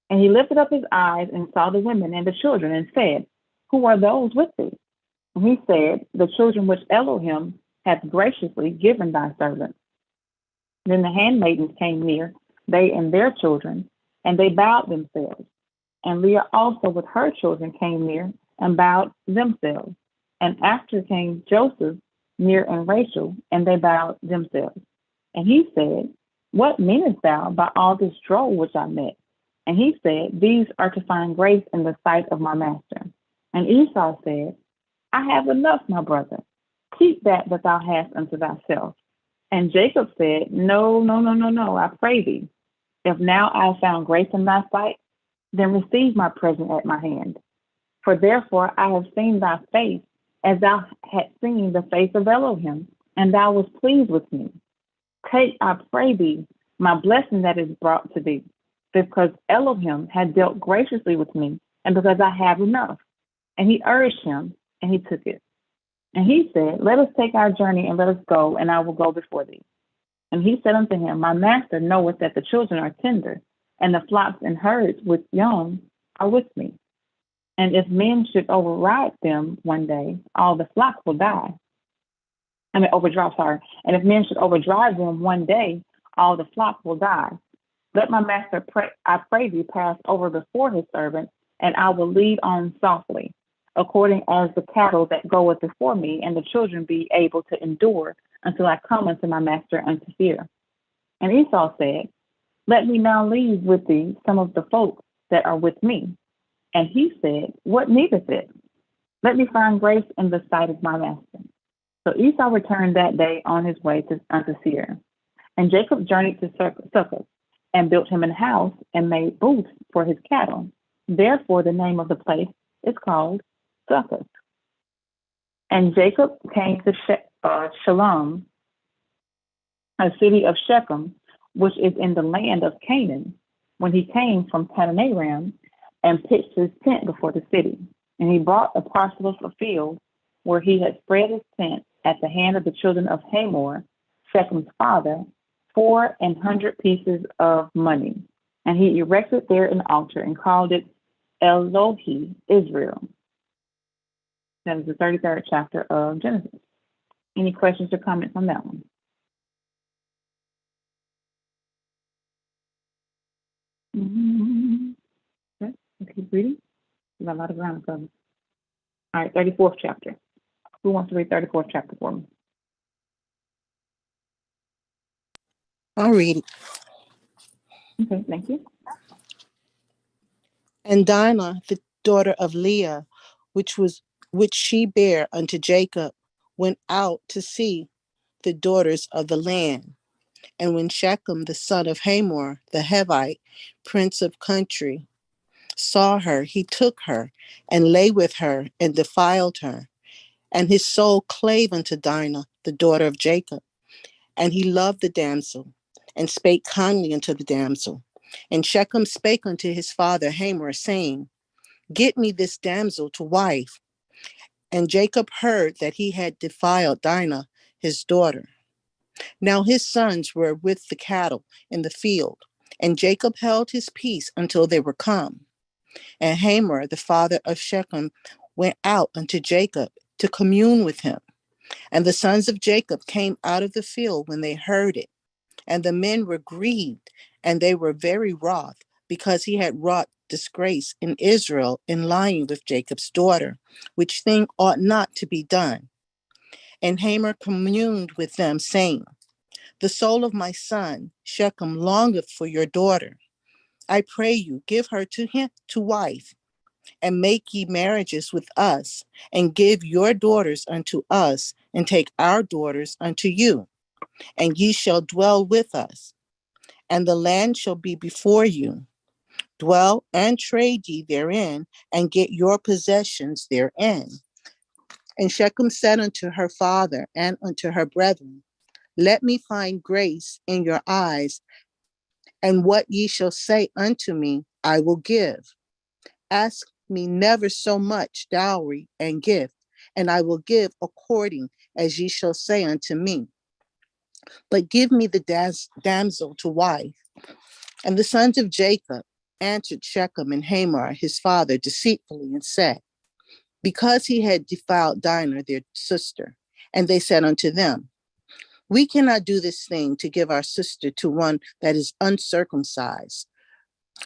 And he lifted up his eyes and saw the women and the children and said, Who are those with thee? And he said, The children which Elohim hath graciously given thy servant. Then the handmaidens came near, they and their children, and they bowed themselves. And Leah also with her children came near and bowed themselves. And after came Joseph near and Rachel, and they bowed themselves. And he said, What meanest thou by all this drole which I met? And he said, These are to find grace in the sight of my master. And Esau said, I have enough, my brother. Keep that thou hast unto thyself. And Jacob said, No, I pray thee. If now I have found grace in thy sight, then receive my present at my hand. For therefore I have seen thy face as thou hadst seen the face of Elohim, and thou wast pleased with me. Take, I pray thee, my blessing that is brought to thee, because Elohim had dealt graciously with me, and because I have enough. And he urged him, and he took it. And he said, Let us take our journey, and let us go, and I will go before thee. And he said unto him, My master knoweth that the children are tender, and the flocks and herds with young are with me. And if men should override them one day, all the flock will die. Overdrive, sorry. And if men should overdrive them one day, all the flock will die. Let my master, I pray thee, pass over before his servant, and I will lead on softly, according as the cattle that goeth before me, and the children be able to endure until I come unto my master unto fear. And Esau said, Let me now leave with thee some of the folk that are with me. And he said, What needeth it? Let me find grace in the sight of my master. So Esau returned that day on his way unto Seir. And Jacob journeyed to Succoth, and built him a house, and made booths for his cattle. Therefore the name of the place is called Succoth. And Jacob came to Shalom, a city of Shechem, which is in the land of Canaan, when he came from Padanaram, and pitched his tent before the city. And he bought a parcel of a field where he had spread his tent at the hand of the children of Hamor, Shechem's father, 400 pieces of money. And he erected there an altar and called it Elohi Israel. That is the 33rd chapter of Genesis. Any questions or comments on that one? Okay, let's keep reading. We got a lot of ground to cover. All right, 34th chapter. Who wants to read 34th chapter for me? I'll read it. Okay, thank you. And Dinah, the daughter of Leah, which she bare unto Jacob, went out to see the daughters of the land. And when Shechem, the son of Hamor, the Hivite, prince of country, saw her, he took her and lay with her and defiled her. And his soul clave unto Dinah, the daughter of Jacob. And he loved the damsel and spake kindly unto the damsel. And Shechem spake unto his father Hamor, saying, Get me this damsel to wife. And Jacob heard that he had defiled Dinah, his daughter. Now his sons were with the cattle in the field, and Jacob held his peace until they were come. And Hamor, the father of Shechem, went out unto Jacob to commune with him. And the sons of Jacob came out of the field when they heard it. And the men were grieved, and they were very wroth, because he had wrought disgrace in Israel in lying with Jacob's daughter, which thing ought not to be done. And Hamor communed with them, saying, The soul of my son Shechem longeth for your daughter. I pray you, give her to him to wife, and make ye marriages with us, and give your daughters unto us, and take our daughters unto you, and ye shall dwell with us, and the land shall be before you. Dwell and trade ye therein, and get your possessions therein. And Shechem said unto her father and unto her brethren, Let me find grace in your eyes, and what ye shall say unto me, I will give. Ask me never so much dowry and gift, and I will give according as ye shall say unto me. But give me the damsel to wife. And the sons of Jacob answered Shechem and Hamor his father deceitfully, and said, Because he had defiled Dinah their sister. And they said unto them, We cannot do this thing to give our sister to one that is uncircumcised,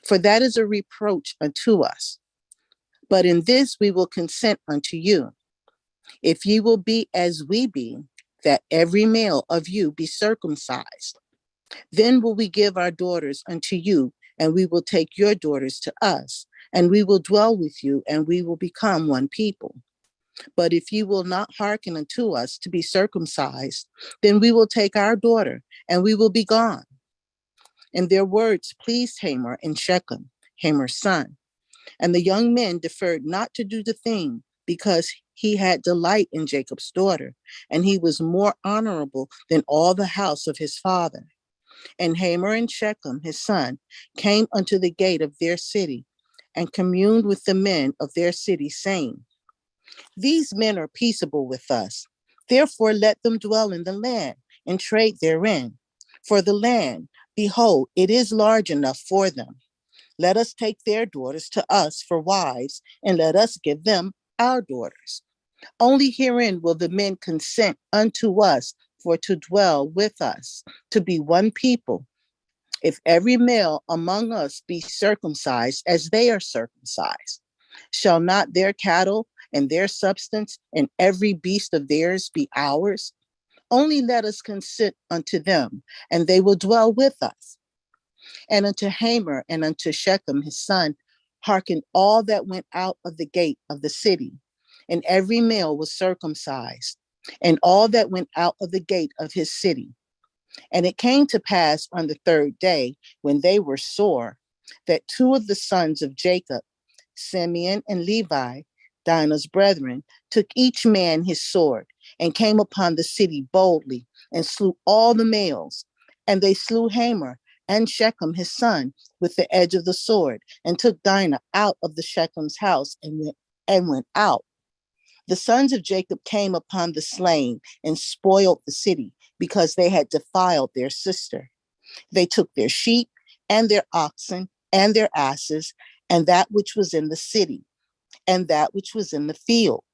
for that is a reproach unto us. But in this we will consent unto you, if ye will be as we be, that every male of you be circumcised. Then will we give our daughters unto you, and we will take your daughters to us, and we will dwell with you, and we will become one people. But if ye will not hearken unto us to be circumcised, then we will take our daughter, and we will be gone. And their words pleased Hamor and Shechem, Hamor's son. And the young men deferred not to do the thing, because he had delight in Jacob's daughter, and he was more honorable than all the house of his father. And Hamor and Shechem, his son, came unto the gate of their city, and communed with the men of their city, saying, These men are peaceable with us. Therefore let them dwell in the land, and trade therein. For the land, behold, it is large enough for them. Let us take their daughters to us for wives, and let us give them our daughters. Only herein will the men consent unto us for to dwell with us, to be one people. If every male among us be circumcised as they are circumcised, shall not their cattle and their substance and every beast of theirs be ours? Only let us consent unto them, and they will dwell with us. And unto Hamor and unto Shechem his son hearkened all that went out of the gate of the city, and every male was circumcised, and all that went out of the gate of his city. And it came to pass on the third day, when they were sore, that two of the sons of Jacob, Simeon and Levi, Dinah's brethren, took each man his sword, and came upon the city boldly, and slew all the males. And they slew Hamor and Shechem his son with the edge of the sword, and took Dinah out of the Shechem's house, and went out. The sons of Jacob came upon the slain, and spoiled the city, because they had defiled their sister. They took their sheep, and their oxen, and their asses, and that which was in the city, and that which was in the field,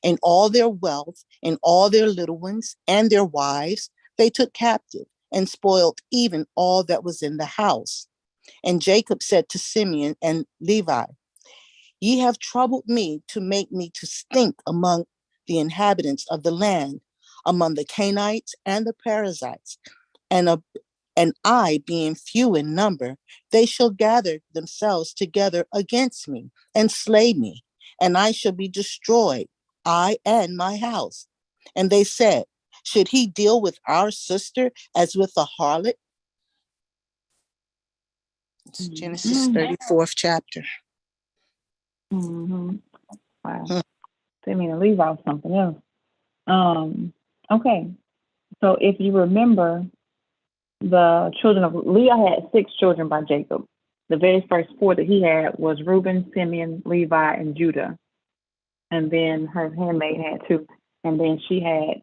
and all their wealth, and all their little ones, and their wives, they took captive, and spoiled even all that was in the house. And Jacob said to Simeon and Levi, Ye have troubled me to make me to stink among the inhabitants of the land, among the Canaanites and the Perizzites, and and I, being few in number, they shall gather themselves together against me and slay me, and I shall be destroyed, I and my house. And they said, should he deal with our sister as with a harlot? It's Genesis 34th chapter. Mm-hmm. Wow. Hmm. Didn't mean to leave out something else. Okay. So if you remember, the children of Leah had 6 children by Jacob. The very first 4 that he had was Reuben, Simeon, Levi, and Judah. And then her handmaid had 2. And then she had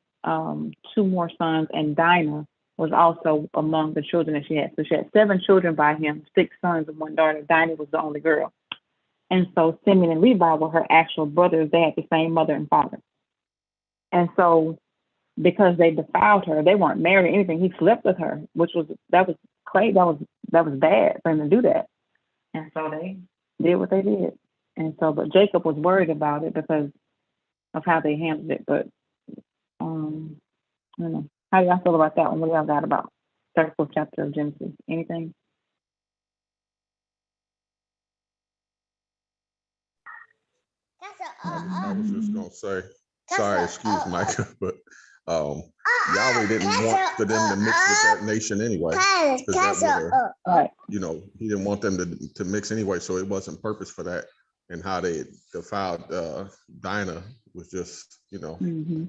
2 more sons, and Dinah was also among the children that she had. So she had 7 children by him, 6 sons and 1 daughter. Dinah was the only girl. And so Simeon and Levi were her actual brothers. They had the same mother and father. And so because they defiled her, they weren't married or anything. He slept with her, that was crazy. That was bad for him to do that. And so they did what they did. And so, but Jacob was worried about it because of how they handled it. But I don't know. How do y'all feel about that one? What do y'all got about 34th chapter of Genesis? Anything? I was just gonna say, sorry, excuse Micah, but Yahweh didn't want for them to mix with that nation anyway, because that would have, Right. you know, he didn't want them to mix anyway, so it wasn't purpose for that. And how they defiled Dinah was just, Mm-hmm.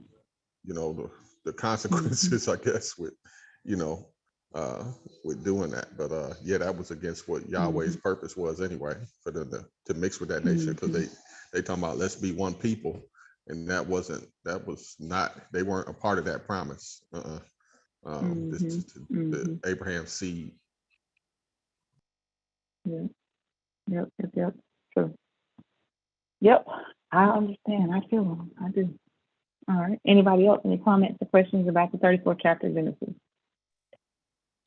The consequences, I guess, with, with doing that. But yeah, that was against what Yahweh's purpose was anyway, for them to mix with that nation, because they talking about let's be one people, and that was not, they weren't a part of that promise. This is the Abraham's seed. Yeah. Yep. True. Yep. I understand. I feel them. I do. All right. Anybody else? Any comments or questions about the 34th chapter of Genesis?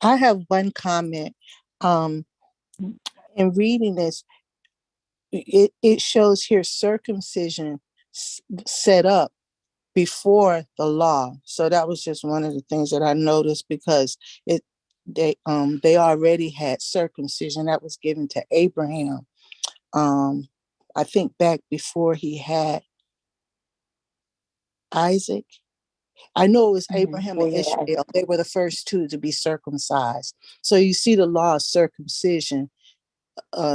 I have one comment. In reading this, it shows here circumcision set up before the law. So that was just one of the things that I noticed, because they already had circumcision that was given to Abraham. I think back before he had Isaac. I know it was Abraham and Ishmael. They were the first 2 to be circumcised. So you see the law of circumcision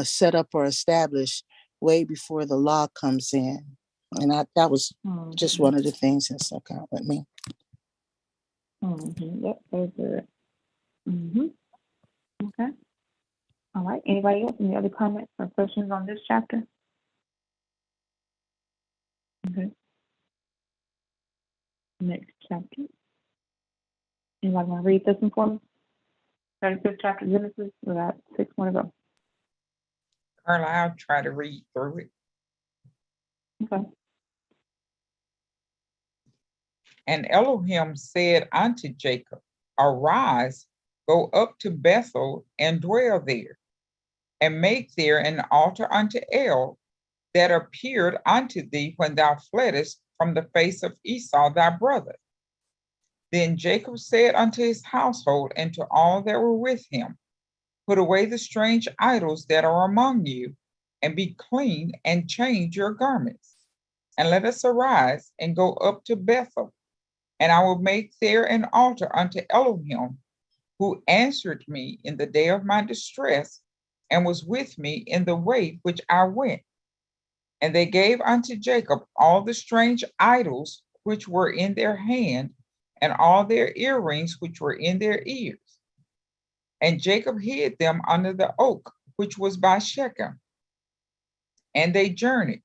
set up or established way before the law comes in. And that was just one of the things that stuck out with me. Yep, very good. Okay. All right. Anybody else? Any other comments or questions on this chapter? Okay. Next chapter. Anybody want to read this one for me? 35th chapter of Genesis. We got 6 more to go. Carla, I'll try to read through it. Okay. And Elohim said unto Jacob, arise, go up to Bethel and dwell there, and make there an altar unto El, that appeared unto thee when thou fleddest from the face of Esau thy brother. Then Jacob said unto his household and to all that were with him, put away the strange idols that are among you, and be clean, and change your garments. And let us arise and go up to Bethel, and I will make there an altar unto Elohim, who answered me in the day of my distress, and was with me in the way which I went. And they gave unto Jacob all the strange idols which were in their hand, and all their earrings which were in their ears. And Jacob hid them under the oak which was by Shechem. And they journeyed,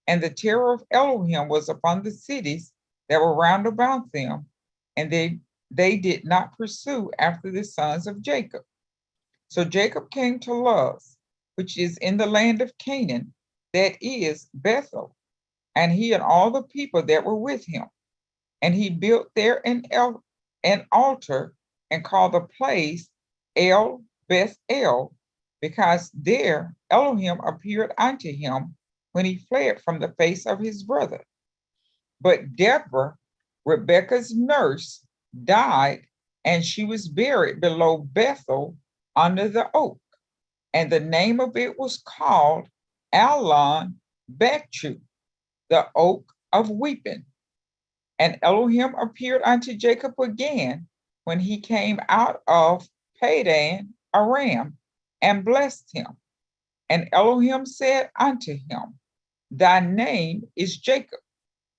and the terror of Elohim was upon the cities that were round about them, and they did not pursue after the sons of Jacob. So Jacob came to Luz, which is in the land of Canaan, that is Bethel, and he and all the people that were with him. And he built there an altar, and called the place El Beth El, because there Elohim appeared unto him when he fled from the face of his brother. But Deborah, Rebekah's nurse, died and she was buried below Bethel under the oak. And the name of it was called Allon Betchu, the oak of weeping. And Elohim appeared unto Jacob again when he came out of Padan Aram, and blessed him. And Elohim said unto him, Thy name is Jacob.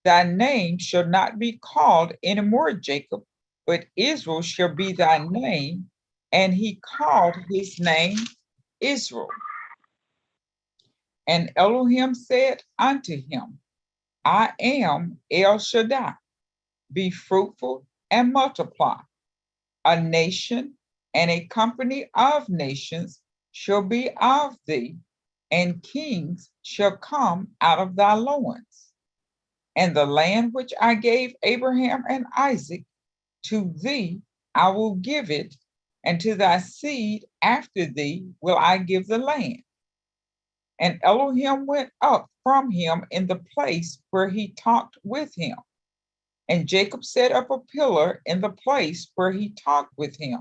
Thy name shall not be called any more Jacob, but Israel shall be thy name. And he called his name Israel. And Elohim said unto him, I am El Shaddai. Be fruitful and multiply. A nation and a company of nations shall be of thee, and kings shall come out of thy loins. And the land which I gave Abraham and Isaac, to thee I will give it, and to thy seed after thee will I give the land. And Elohim went up from him in the place where he talked with him. And Jacob set up a pillar in the place where he talked with him,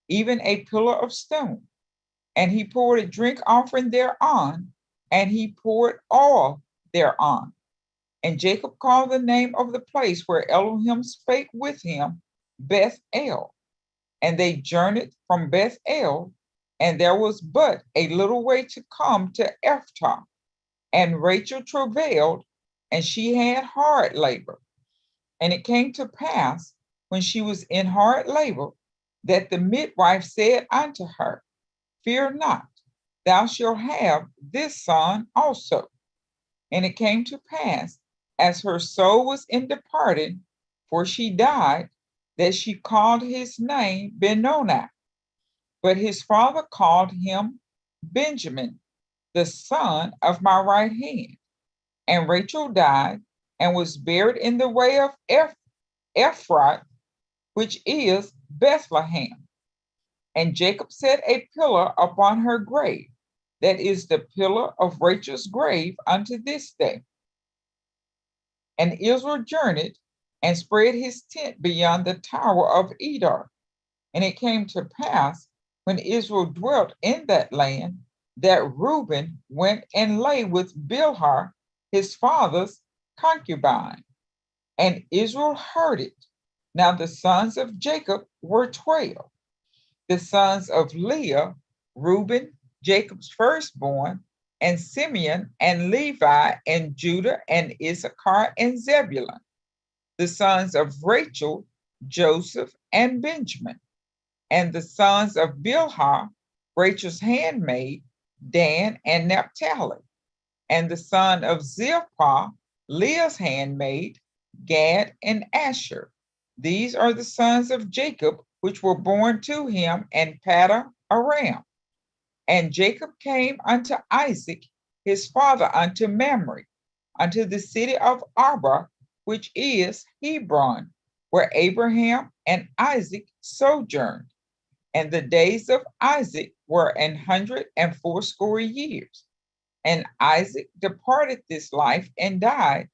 even a pillar of stone. And he poured a drink offering thereon, and he poured oil thereon. And Jacob called the name of the place where Elohim spake with him, Beth El. And they journeyed from Beth El, and there was but a little way to come to Ephah. And Rachel travailed, and she had hard labor. And it came to pass, when she was in hard labor, that the midwife said unto her, Fear not, thou shalt have this son also. And it came to pass, as her soul was in departing, for she died, that she called his name Benoni. But his father called him Benjamin, the son of my right hand. And Rachel died and was buried in the way of Ephrath, which is Bethlehem. And Jacob set a pillar upon her grave, that is the pillar of Rachel's grave unto this day. And Israel journeyed and spread his tent beyond the tower of Edar. And it came to pass, when Israel dwelt in that land, that Reuben went and lay with Bilhah, his father's concubine. And Israel heard it. Now the sons of Jacob were 12. The sons of Leah, Reuben, Jacob's firstborn, and Simeon, and Levi, and Judah, and Issachar, and Zebulun. The sons of Rachel, Joseph, and Benjamin. And the sons of Bilhah, Rachel's handmaid, Dan and Naphtali. And the son of Zilpah, Leah's handmaid, Gad and Asher. These are the sons of Jacob, which were born to him in Padan Aram. And Jacob came unto Isaac, his father, unto Mamre, unto the city of Arba, which is Hebron, where Abraham and Isaac sojourned. And the days of Isaac were 180 years. And Isaac departed this life and died,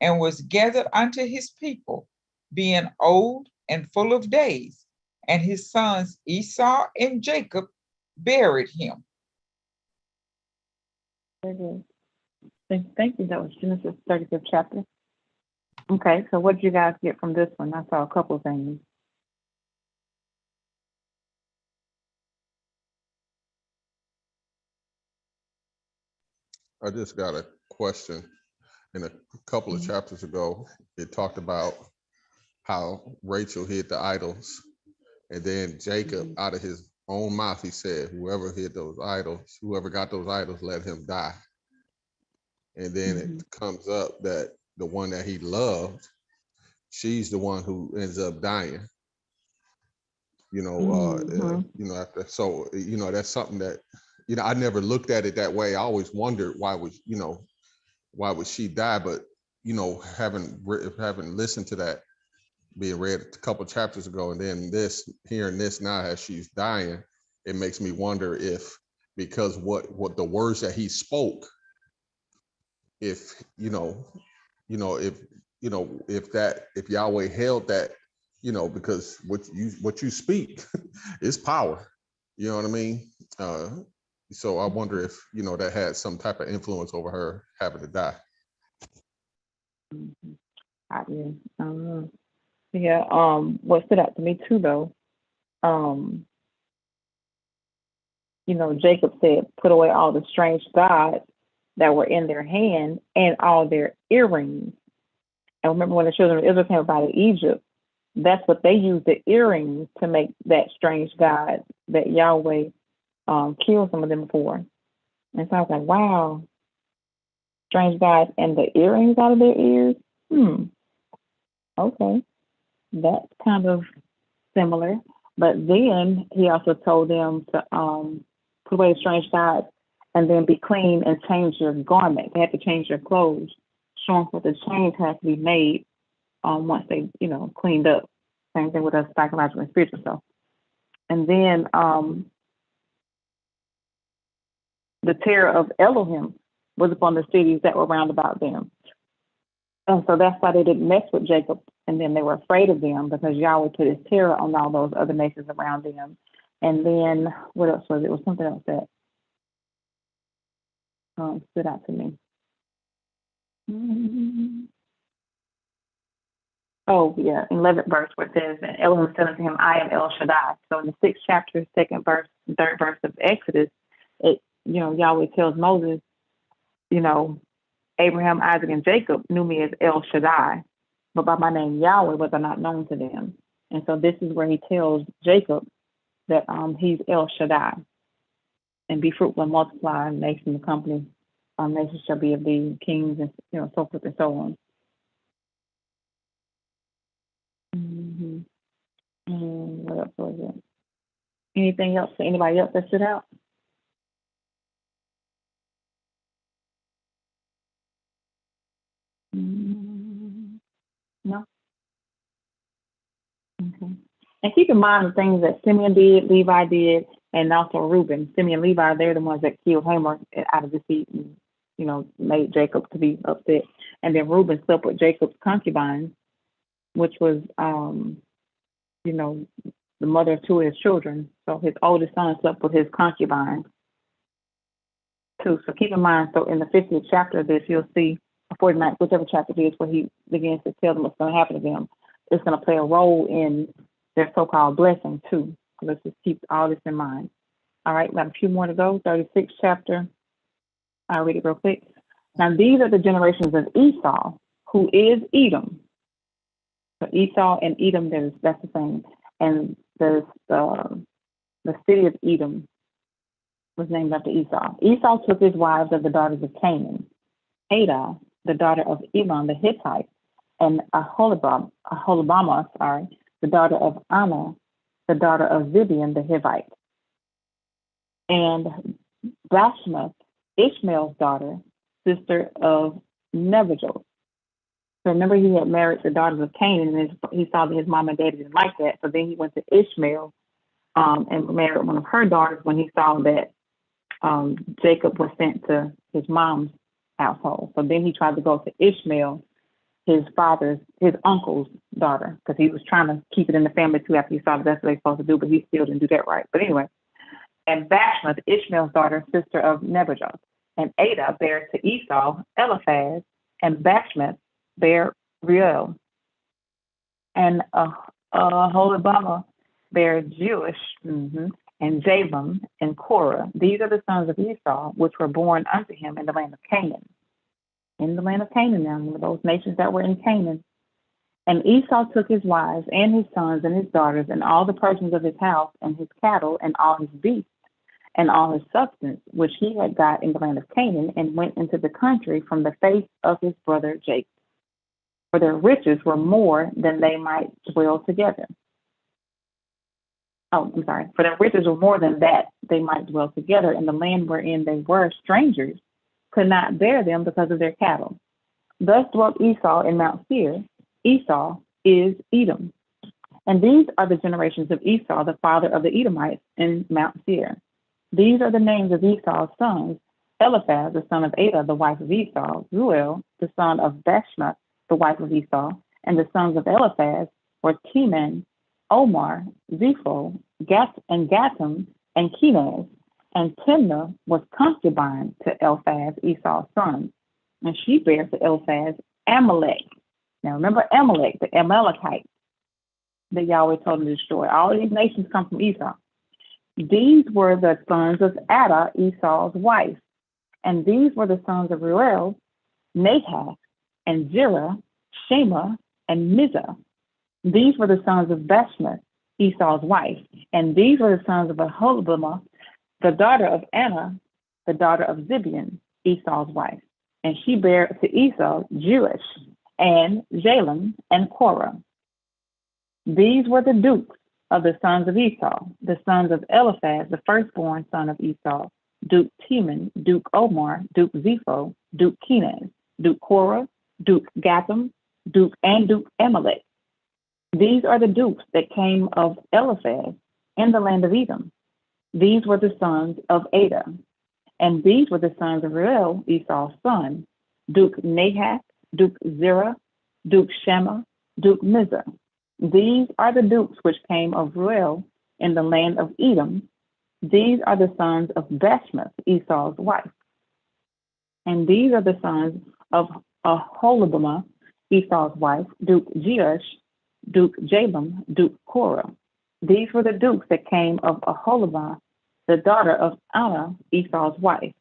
and was gathered unto his people, being old and full of days. And his sons Esau and Jacob buried him. Very good. Thank you. That was Genesis 35th chapter. Okay, so what did you guys get from this one? I saw a couple of things. I just got a question. In a couple of chapters ago, it talked about how Rachel hid the idols, and then Jacob, out of his own mouth, he said, whoever hid those idols, whoever got those idols, let him die. And then it comes up that the one that he loved, she's the one who ends up dying. After, so that's something that I never looked at it that way. I always wondered why would she die? But having listened to that being read a couple chapters ago, and then hearing this now as she's dying, it makes me wonder if, because what the words that he spoke, if Yahweh held that because what you speak is power. You know what I mean? So I wonder if, that had some type of influence over her having to die. Mhm. Yeah. What stood out to me too, though, um, Jacob said, "Put away all the strange gods that were in their hand and all their earrings." And remember when the children of Israel came up out of Egypt, that's what they used, the earrings, to make that strange god that Yahweh killed some of them for. And so I was like, wow, strange gods and the earrings out of their ears? Okay. That's kind of similar. But then he also told them to put away the strange gods and then be clean and change your garment. They had to change their clothes, showing that the change has to be made once they, cleaned up. Same thing with us psychological and spiritual stuff. And then the terror of Elohim was upon the cities that were round about them. And so that's why they didn't mess with Jacob. And then they were afraid of them because Yahweh put his terror on all those other nations around them. And then what else was it? It was something else that stood out to me. Oh, yeah, in 11th verse where it says, and Elohim said unto him, I am El Shaddai. So in the 6th chapter, 2nd verse, 3rd verse of Exodus, Yahweh tells Moses, Abraham, Isaac, and Jacob knew me as El Shaddai, but by my name Yahweh was I not known to them. And so this is where he tells Jacob that he's El Shaddai, and be fruitful and multiply, and nation the company, nations shall be of thee, kings, and so forth and so on. What else was it? Anything else? Anybody else that stood out? No. Okay. And keep in mind the things that Simeon did, Levi did, and also Reuben. Simeon and Levi, they're the ones that killed Hamor out of deceit and, made Jacob to be upset. And then Reuben slept with Jacob's concubine, which was, the mother of two of his children. So his oldest son slept with his concubine too. So keep in mind, so in the 50th chapter of this, you'll see, 49th, whichever chapter it is, where he begins to tell them what's going to happen to them. It's going to play a role in their so-called blessing too. So let's just keep all this in mind. All right, we have a few more to go. 36th chapter. I'll read it real quick. Now these are the generations of Esau, who is Edom. So Esau and Edom, that's the same. And there's the city of Edom was named after Esau. Esau took his wives of the daughters of Canaan, Ada, the daughter of Elon the Hittite, and Aholibamah, the daughter of Anna, the daughter of Zibeon the Hivite, and Bashmath, Ishmael's daughter, sister of Nebajoth. So remember, he had married the daughters of Canaan, and he saw that his mom and daddy didn't like that. So then he went to Ishmael and married one of her daughters when he saw that Jacob was sent to his mom's household. So then he tried to go to Ishmael, his uncle's daughter, because he was trying to keep it in the family too after he saw that that's what they're supposed to do, but he still didn't do that right. But anyway, and Bashmath, Ishmael's daughter, sister of Nebajoth, and Ada bare to Esau Eliphaz, and Bashmath bare Reuel, and Aholibamah bare Jewish, and Jabam and Korah. These are the sons of Esau, which were born unto him in the land of Canaan. In the land of Canaan now, one of those nations that were in Canaan. And Esau took his wives and his sons and his daughters and all the persons of his house and his cattle and all his beasts and all his substance, which he had got in the land of Canaan, and went into the country from the face of his brother Jacob. For their riches were more than they might dwell together. For their riches were more than that they might dwell together, and the land wherein they were strangers could not bear them because of their cattle. Thus dwelt Esau in Mount Seir. Esau is Edom. And these are the generations of Esau, the father of the Edomites, in Mount Seir. These are the names of Esau's sons: Eliphaz, the son of Ada, the wife of Esau; Reuel, the son of Bashmath, the wife of Esau; and the sons of Eliphaz were Teman, Omar, Zepho, Gatam, and Kenaz. And Timnah was concubine to Eliphaz, Esau's son, and she bare to Eliphaz Amalek. Now remember Amalek, the Amalekite that Yahweh told him to destroy. All these nations come from Esau. These were the sons of Ada, Esau's wife. And these were the sons of Reuel, Nahath, and Zerah, Shema, and Mizah. These were the sons of Bashmath, Esau's wife. And these were the sons of Aholibamah, the daughter of Anna, the daughter of Zibeon, Esau's wife. And she bare to Esau Jeush, and Jalem, and Korah. These were the dukes of the sons of Esau, the sons of Eliphaz, the firstborn son of Esau, Duke Teman, Duke Omar, Duke Zepho, Duke Kenaz, Duke Korah, Duke Gatam, Duke Amalek. These are the dukes that came of Eliphaz in the land of Edom. These were the sons of Ada. And these were the sons of Reuel, Esau's son, Duke Nahath, Duke Zerah, Duke Shema, Duke Mizah. These are the dukes which came of Reuel in the land of Edom. These are the sons of Bashmath, Esau's wife. And these are the sons of Aholibamah, Esau's wife, Duke Jeush, Duke Jalem, Duke Korah. These were the dukes that came of Aholibamah, the daughter of Anna, Esau's wife.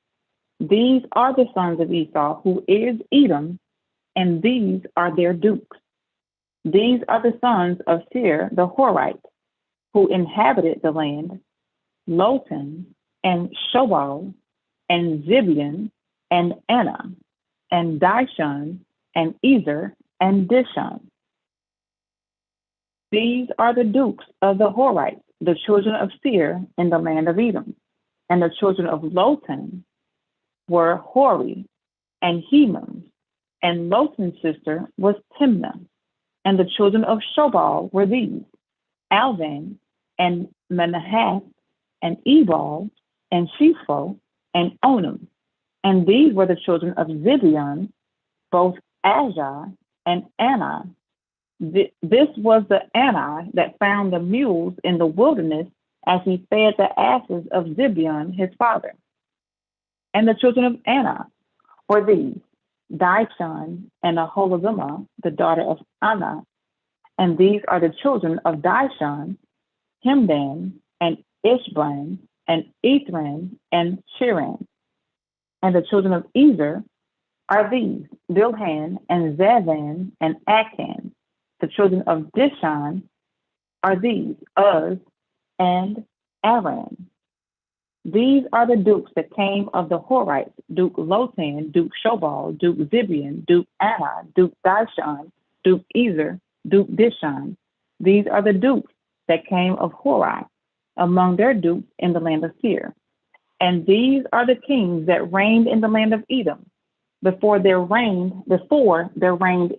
These are the sons of Esau, who is Edom, and these are their dukes. These are the sons of Seir the Horite, who inhabited the land, Lotan, and Shobal, and Zibeon, and Anna, and Dishon, and Ezer, and Dishon. These are the dukes of the Horites, the children of Seir in the land of Edom. And the children of Lotan were Hori and Hemam, and Lotan's sister was Timnah. And the children of Shobal were these, Alvan, and Manahath, and Ebal, and Shepho, and Onam. And these were the children of Zibeon, both Ajah and Anna. This was the Anna that found the mules in the wilderness as he fed the asses of Zibeon, his father. And the children of Anna were these, Dishon and Aholibamah, the daughter of Anna. And these are the children of Dishon, Hemdan, and Ishban, and Ithran, and Shiran. And the children of Ezer are these, Bilhan, and Zavan, and Akan. The children of Dishon are these, Uz, and Aram. These are the dukes that came of the Horites, Duke Lotan, Duke Shobal, Duke Zibeon, Duke Anna, Duke Dishon, Duke Ezer, Duke Dishon. These are the dukes that came of Hori, among their dukes in the land of Seir. And these are the kings that reigned in the land of Edom, before there reigned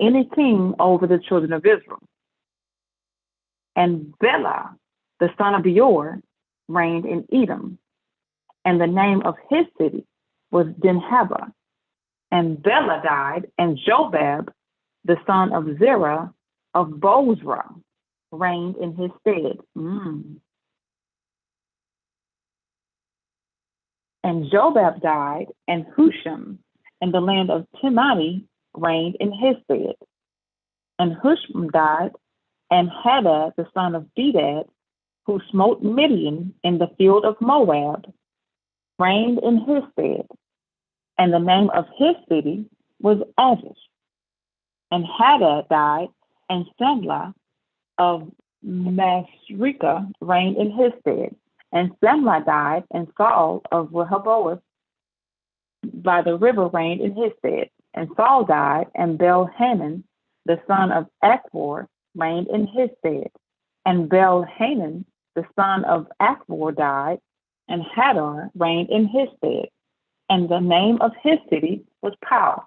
any king over the children of Israel. And Bela, the son of Beor, reigned in Edom, and the name of his city was Dinhabah. And Bela died, and Jobab, the son of Zerah of Bozrah, reigned in his stead. And Jobab died, and Husham, in the land of Timani, reigned in his stead. And Husham died, and Hadad, the son of Bedad, who smote Midian in the field of Moab, reigned in his stead. And the name of his city was Avish. And Hadad died, and Samlah of Masrekah reigned in his stead. And Samlah died, and Saul of Rehoboth by the river reigned in his stead. And Saul died, and Bel-Hanan, the son of Achbor, reigned in his stead. And Bel-Hanan, the son of Achbor, died, and Hadar reigned in his stead. And the name of his city was Pau.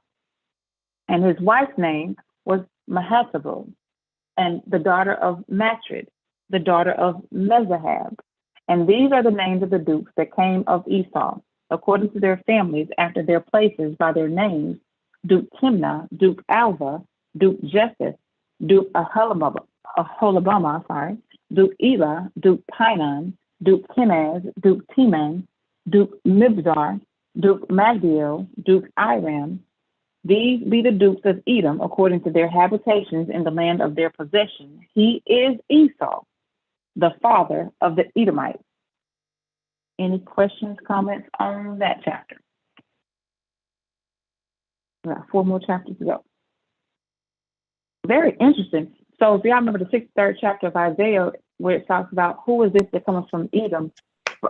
And his wife's name was Mahasabel, and the daughter of Matred, the daughter of Mezahab. And these are the names of the dukes that came of Esau, according to their families after their places by their names: Duke Timnah, Duke Alva, Duke Jephthah, Duke Aholibamah, Holabama, Duke Elah, Duke Pinon, Duke Kenaz, Duke Teman, Duke Mibzar, Duke Magdiel, Duke Iram. These be the dukes of Edom according to their habitations in the land of their possession. He is Esau, the father of the Edomites. Any questions, comments on that chapter? We got 4 more chapters to go. Very interesting. So if y'all remember the 63rd chapter of Isaiah, where it talks about who is this that comes from Edom,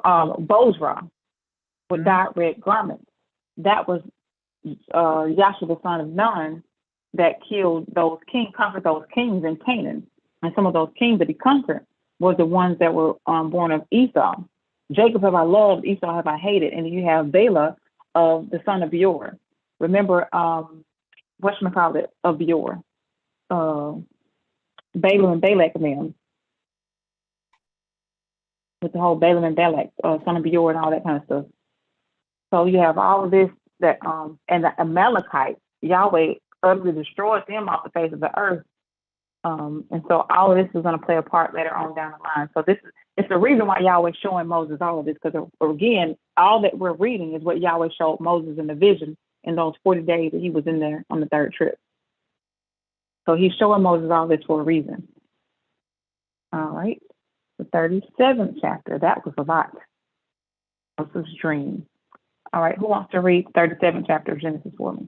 Bozrah, with dyed red garments. That was Yasha, the son of Nun, that killed those kings, conquered those kings in Canaan. And some of those kings that he conquered were the ones that were born of Esau. Jacob have I loved, Esau have I hated. And you have Bela of the son of Beor. Remember, whatchamacallit of Beor? Balaam and Balak and them. With the whole Balaam and Balak, son of Beor and all that kind of stuff. So you have all of this that and the Amalekites, Yahweh utterly destroyed them off the face of the earth. And so all of this is going to play a part later on down the line. So it's the reason why Yahweh showing Moses all of this, because again, all that we're reading is what Yahweh showed Moses in the vision in those 40 days that he was in there on the 3rd trip. So he's showing Moses all this for a reason. All right. The 37th chapter, that was a lot. Joseph's dream. All right, who wants to read 37th chapter of Genesis for me?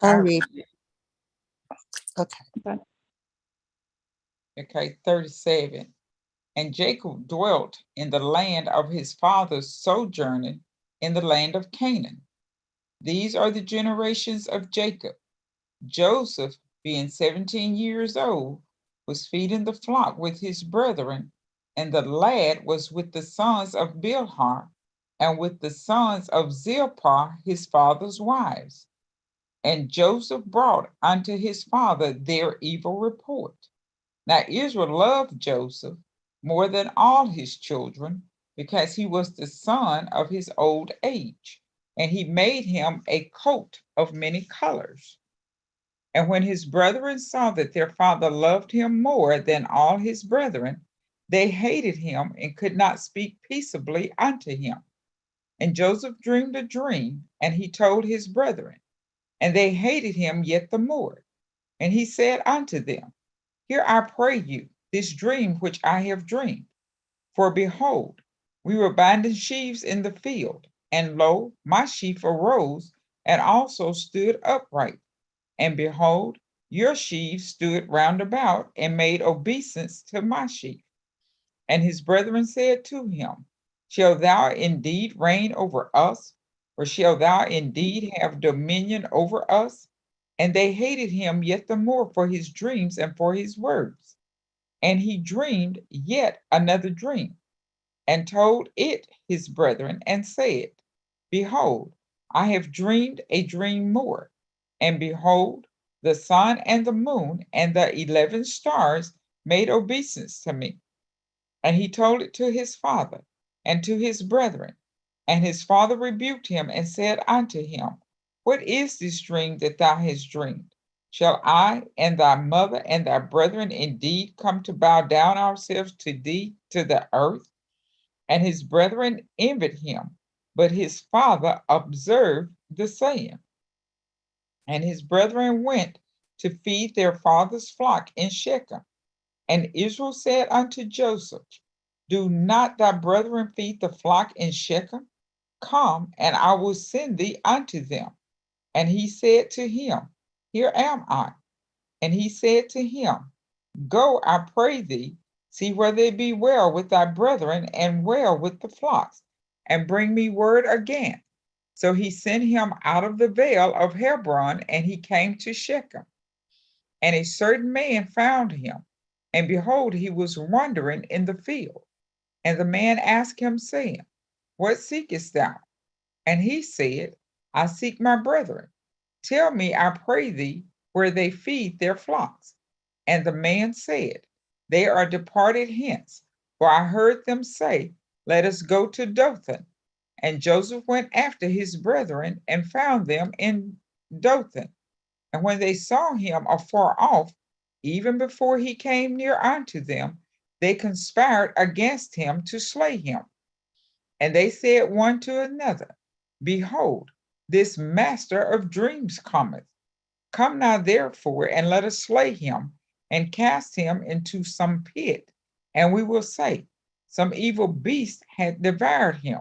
I'll read. Okay. Okay, 37. And Jacob dwelt in the land of his father's sojourning in the land of Canaan. These are the generations of Jacob. Joseph, being 17 years old, was feeding the flock with his brethren, and the lad was with the sons of Bilhah and with the sons of Zilpah, his father's wives. And Joseph brought unto his father their evil report. Now Israel loved Joseph more than all his children, because he was the son of his old age, and he made him a coat of many colors. And when his brethren saw that their father loved him more than all his brethren, they hated him and could not speak peaceably unto him. And Joseph dreamed a dream, and he told his brethren, and they hated him yet the more. And he said unto them, Hear, I pray you, this dream which I have dreamed. For behold, we were binding sheaves in the field, and lo, my sheaf arose and also stood upright. And behold, your sheaves stood round about and made obeisance to my sheaf. And his brethren said to him, Shall thou indeed reign over us? Or shall thou indeed have dominion over us? And they hated him yet the more for his dreams and for his words. And he dreamed yet another dream, and told it his brethren, and said, Behold, I have dreamed a dream more. And behold, the sun and the moon and the 11 stars made obeisance to me. And he told it to his father and to his brethren. And his father rebuked him and said unto him, What is this dream that thou hast dreamed? Shall I and thy mother and thy brethren indeed come to bow down ourselves to thee to the earth? And his brethren envied him, but his father observed the saying. And his brethren went to feed their father's flock in Shechem. And Israel said unto Joseph, Do not thy brethren feed the flock in Shechem? Come, and I will send thee unto them. And he said to him, Here am I. And he said to him, Go, I pray thee, see whether it be well with thy brethren and well with the flocks, and bring me word again. So he sent him out of the vale of Hebron, and he came to Shechem. And a certain man found him, and behold, he was wandering in the field. And the man asked him, saying, What seekest thou? And he said, I seek my brethren. Tell me, I pray thee, where they feed their flocks. And the man said, They are departed hence, for I heard them say, Let us go to Dothan. And Joseph went after his brethren and found them in Dothan. And when they saw him afar off, even before he came near unto them, they conspired against him to slay him. And they said one to another, Behold, this master of dreams cometh. Come now therefore, and let us slay him, and cast him into some pit, and we will say, Some evil beast hath devoured him,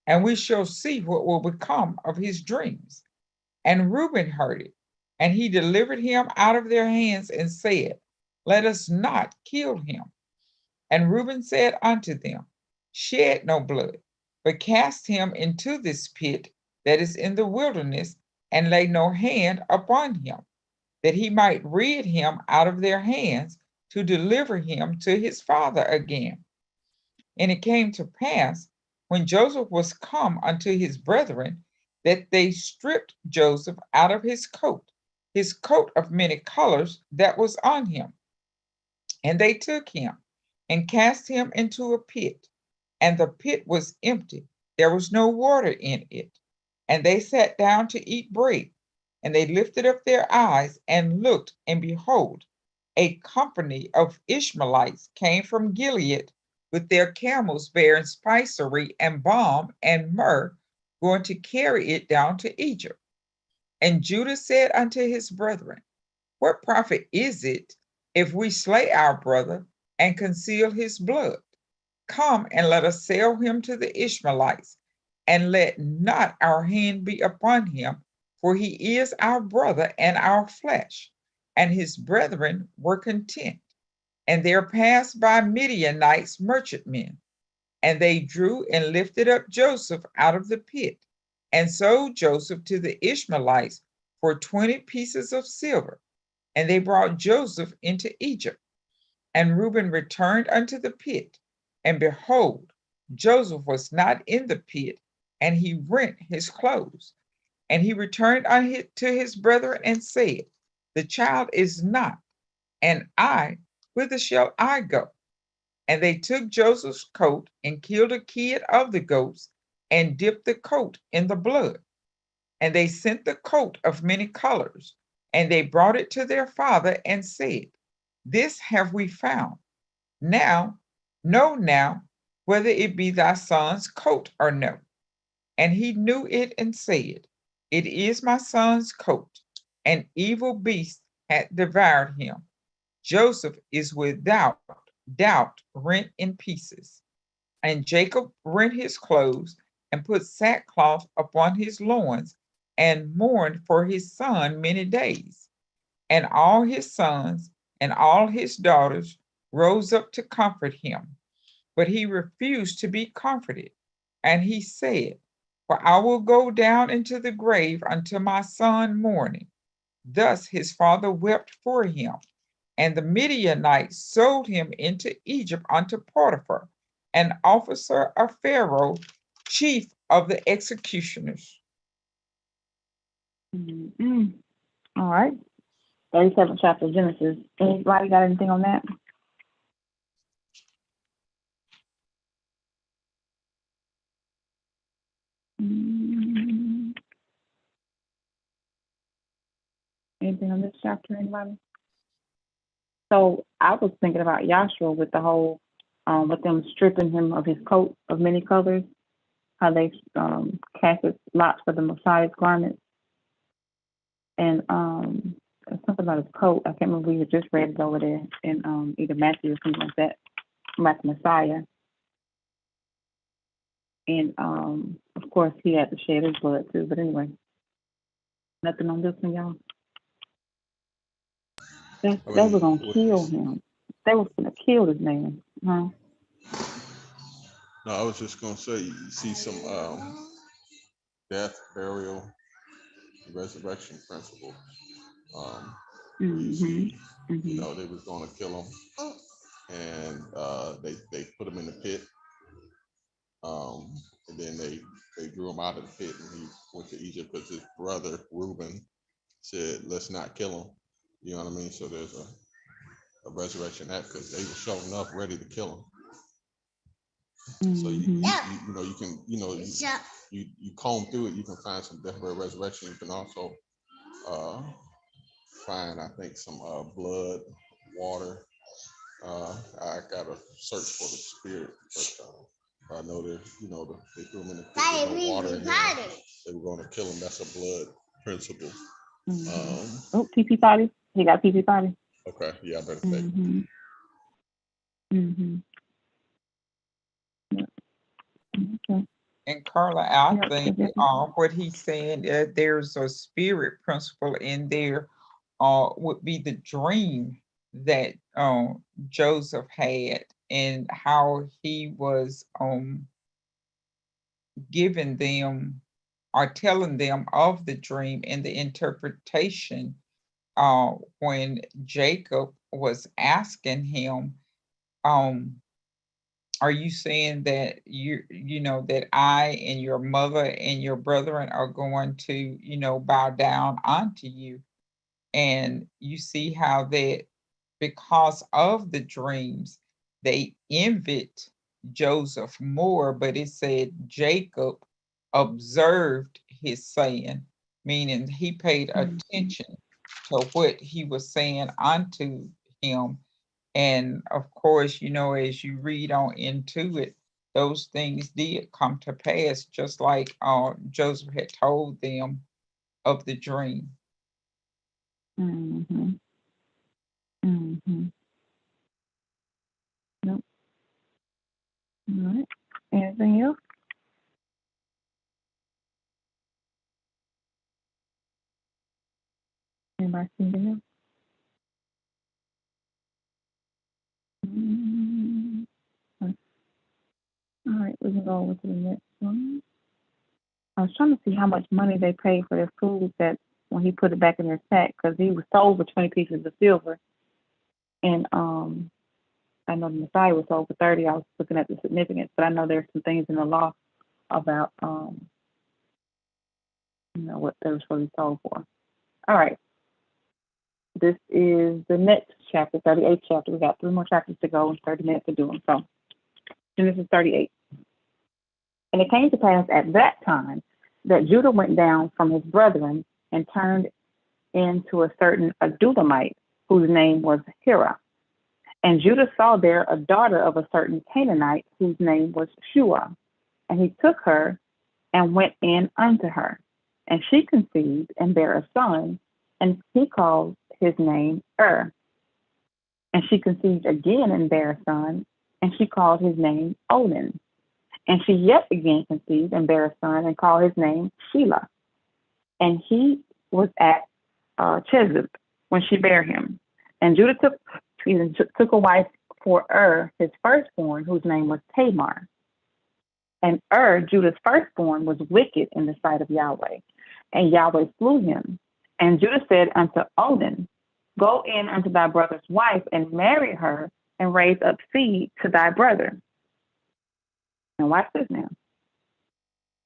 and we shall see what will become of his dreams. And Reuben heard it, and he delivered him out of their hands and said, Let us not kill him. And Reuben said unto them, Shed no blood, but cast him into this pit that is in the wilderness, and lay no hand upon him, that he might rid him out of their hands, to deliver him to his father again. And it came to pass, when Joseph was come unto his brethren, that they stripped Joseph out of his coat of many colors that was on him. And they took him and cast him into a pit, and the pit was empty. There was no water in it. And they sat down to eat bread. And they lifted up their eyes and looked, and behold, a company of Ishmaelites came from Gilead with their camels bearing spicery and balm and myrrh, going to carry it down to Egypt. And Judah said unto his brethren, What profit is it if we slay our brother and conceal his blood? Come and let us sell him to the Ishmaelites, and let not our hand be upon him, for he is our brother and our flesh. And his brethren were content. And there passed by Midianites merchantmen, and they drew and lifted up Joseph out of the pit, and sold Joseph to the Ishmaelites for 20 pieces of silver. And they brought Joseph into Egypt. And Reuben returned unto the pit, and behold, Joseph was not in the pit, and he rent his clothes. And he returned to his brethren and said, The child is not, and I, whither shall I go? And they took Joseph's coat and killed a kid of the goats and dipped the coat in the blood. And they sent the coat of many colors, and they brought it to their father and said, This have we found. Now, know now whether it be thy son's coat or no. And he knew it and said, It is my son's coat. An evil beast hath devoured him. Joseph is without doubt rent in pieces. And Jacob rent his clothes and put sackcloth upon his loins and mourned for his son many days. And all his sons and all his daughters rose up to comfort him. But he refused to be comforted. And he said, For I will go down into the grave until my son mourning. Thus his father wept for him. And the Midianites sold him into Egypt unto Potiphar, an officer of Pharaoh, chief of the executioners. Mm-mm. All right. 37th chapter of Genesis. Anybody got anything on that? Anything on this chapter, anybody? So I was thinking about Yahshua with the whole, with them stripping him of his coat of many colors, how they casted lots for the Messiah's garments, and something about his coat. I can't remember. We had just read it over there in either Matthew or something like that about the Messiah. And of course, he had to shed his blood too. But anyway, nothing on this one, y'all. They were gonna kill him. They were gonna kill this man. Huh? No, I was just gonna say, you see some death, burial, resurrection principles. You see, you know, they was gonna kill him, and they put him in the pit. And then they drew him out of the pit, and he went to Egypt because his brother Reuben said, "Let's not kill him." You know what I mean? So there's a resurrection act because they were showing up ready to kill him. So you know, you can, you know, you comb through it, you can find some death, burial, resurrection. You can also find, I think, some blood, water. I gotta search for the spirit, but I know that they threw him in the pit with no water in there. They were going to kill him. That's a blood principle. Oh, PP potty. He got PP potty. Okay, yeah, I better take it. Okay. And Carla, I Yep, think definitely. what he's saying, there's a spirit principle in there, would be the dream that Joseph had and how he was giving them or telling them of the dream and the interpretation when Jacob was asking him, are you saying that you know that I and your mother and your brethren are going to, bow down unto you? And you see how that because of the dreams, they envied Joseph more, but it said Jacob observed his saying, meaning he paid attention to what he was saying unto him. And of course, as you read on into it, those things did come to pass, just like Joseph had told them of the dream. Mm-hmm. Nope. All right. Anything else? Anybody see anything else? All right, we can go over to the next one. I was trying to see how much money they paid for their food that when he put it back in his sack, because he was sold for 20 pieces of silver. And I know the Messiah was sold for 30. I was looking at the significance, but I know there's some things in the law about what they were supposed to be sold for. All right. This is the next chapter, 38th chapter. We got 3 more chapters to go and 30 minutes to do them. So Genesis 38. And it came to pass at that time that Judah went down from his brethren and turned into a certain Adulamite, whose name was Hira. And Judah saw there a daughter of a certain Canaanite, whose name was Shua. And he took her and went in unto her. And she conceived and bare a son, and he called his name And she conceived again and bare a son, and she called his name Onan. And she yet again conceived and bare a son, and called his name Shelah. And he was at Chezib when she bare him. And Judah took a wife for his firstborn, whose name was Tamar. And Judah's firstborn, was wicked in the sight of Yahweh, and Yahweh slew him. And Judah said unto Onan, Go in unto thy brother's wife, and marry her, and raise up seed to thy brother. And watch this now.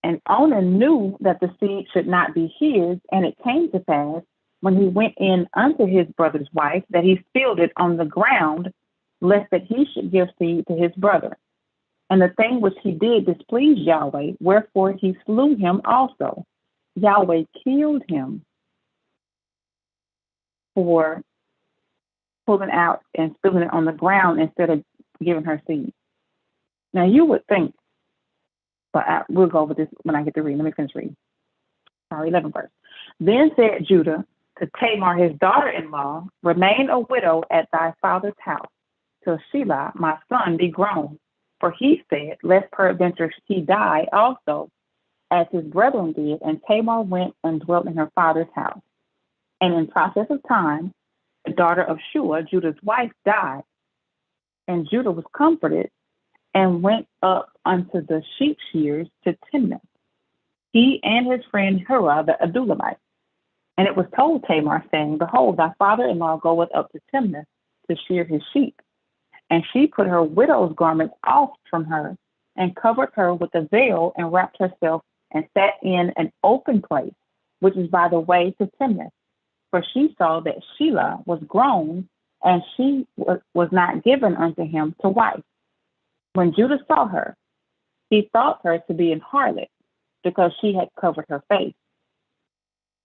And Onan knew that the seed should not be his, and it came to pass, when he went in unto his brother's wife, that he spilled it on the ground, lest that he should give seed to his brother. And the thing which he did displeased Yahweh, wherefore he slew him also. Yahweh killed him for pulling out and spilling it on the ground instead of giving her seed. Now you would think, but we'll go over this when I get to read. Let me finish reading. 11th verse. Then said Judah to Tamar, his daughter-in-law, Remain a widow at thy father's house, till Shelah, my son, be grown. For he said, Lest peradventure he die also, as his brethren did. And Tamar went and dwelt in her father's house. And in process of time, the daughter of Shua, Judah's wife, died. And Judah was comforted and went up unto the sheep shears to Timnath, he and his friend Hira the Adulamite. And it was told Tamar, saying, Behold, thy father-in-law goeth up to Timnath to shear his sheep. And she put her widow's garments off from her, and covered her with a veil, and wrapped herself, and sat in an open place, which is by the way to Timnath. For she saw that Shelah was grown, and she was not given unto him to wife. When Judah saw her, he thought her to be an harlot, because she had covered her face.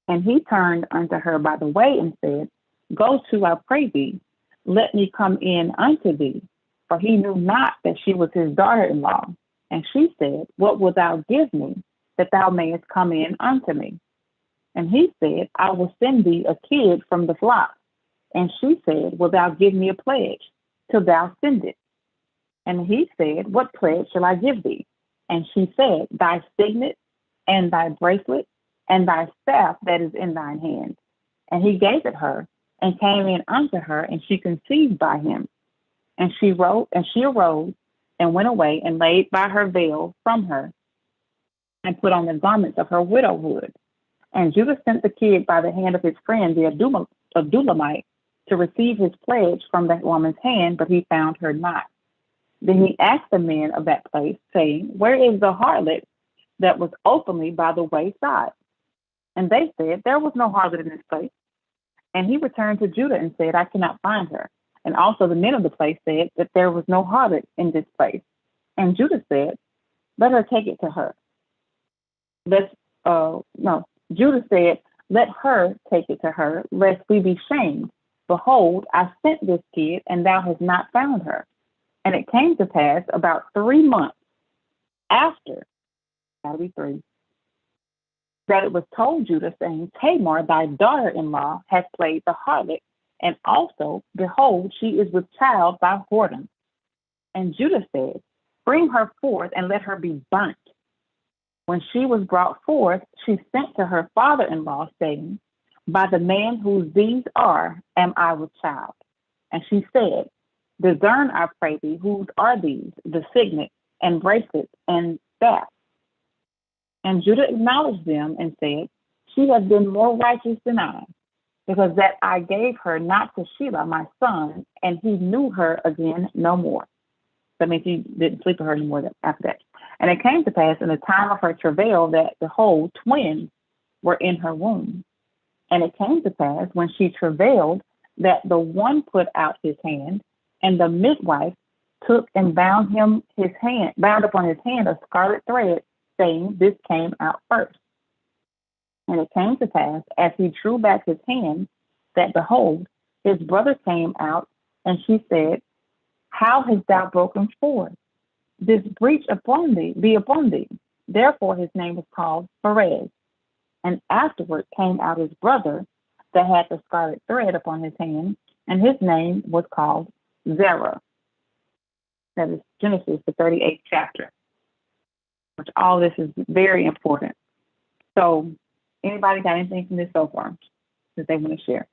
And he turned unto her by the way and said, Go to, I pray thee, let me come in unto thee. For he knew not that she was his daughter-in-law. And she said, what wilt thou give me, that thou mayest come in unto me? And he said, I will send thee a kid from the flock. And she said, wilt thou give me a pledge, till thou send it? And he said, what pledge shall I give thee? And she said, thy signet, and thy bracelet, and thy staff that is in thine hand. And he gave it her, and came in unto her, and she conceived by him. And she arose and went away and laid by her veil from her, and put on the garments of her widowhood. And Judah sent the kid by the hand of his friend the Adulamite to receive his pledge from that woman's hand, but he found her not. Then he asked the men of that place, saying, where is the harlot that was openly by the wayside? And they said, there was no harlot in this place. And he returned to Judah and said, I cannot find her. And also the men of the place said that there was no harlot in this place. And Judah said, let her take it to her. Judah said, let her take it to her, lest we be shamed. Behold, I sent this kid, and thou hast not found her. And it came to pass about 3 months after, gotta be 3, that it was told Judah, saying, Tamar, thy daughter-in-law, hath played the harlot, and also, behold, she is with child by whoredom. And Judah said, bring her forth, and let her be burnt. When she was brought forth, she sent to her father-in-law, saying, by the man whose these are, am I with child. And she said, discern, I pray thee, whose are these, the signet, and bracelets, and staff? And Judah acknowledged them and said, she has been more righteous than I, because that I gave her not to Shelah, my son, and he knew her again no more. That means he didn't sleep with her anymore after that. And it came to pass in the time of her travail that, behold, twins were in her womb. And it came to pass when she travailed that the one put out his hand, and the midwife took and bound upon his hand a scarlet thread, saying, this came out first. And it came to pass, as he drew back his hand, that behold, his brother came out, and she said, how hast thou broken forth? This breach be upon thee. Therefore his name was called Perez. And afterward came out his brother that had the scarlet thread upon his hand, and his name was called Zerah. That is Genesis, the 38th chapter. Which all this is very important. So, anybody got anything from this so far that they want to share?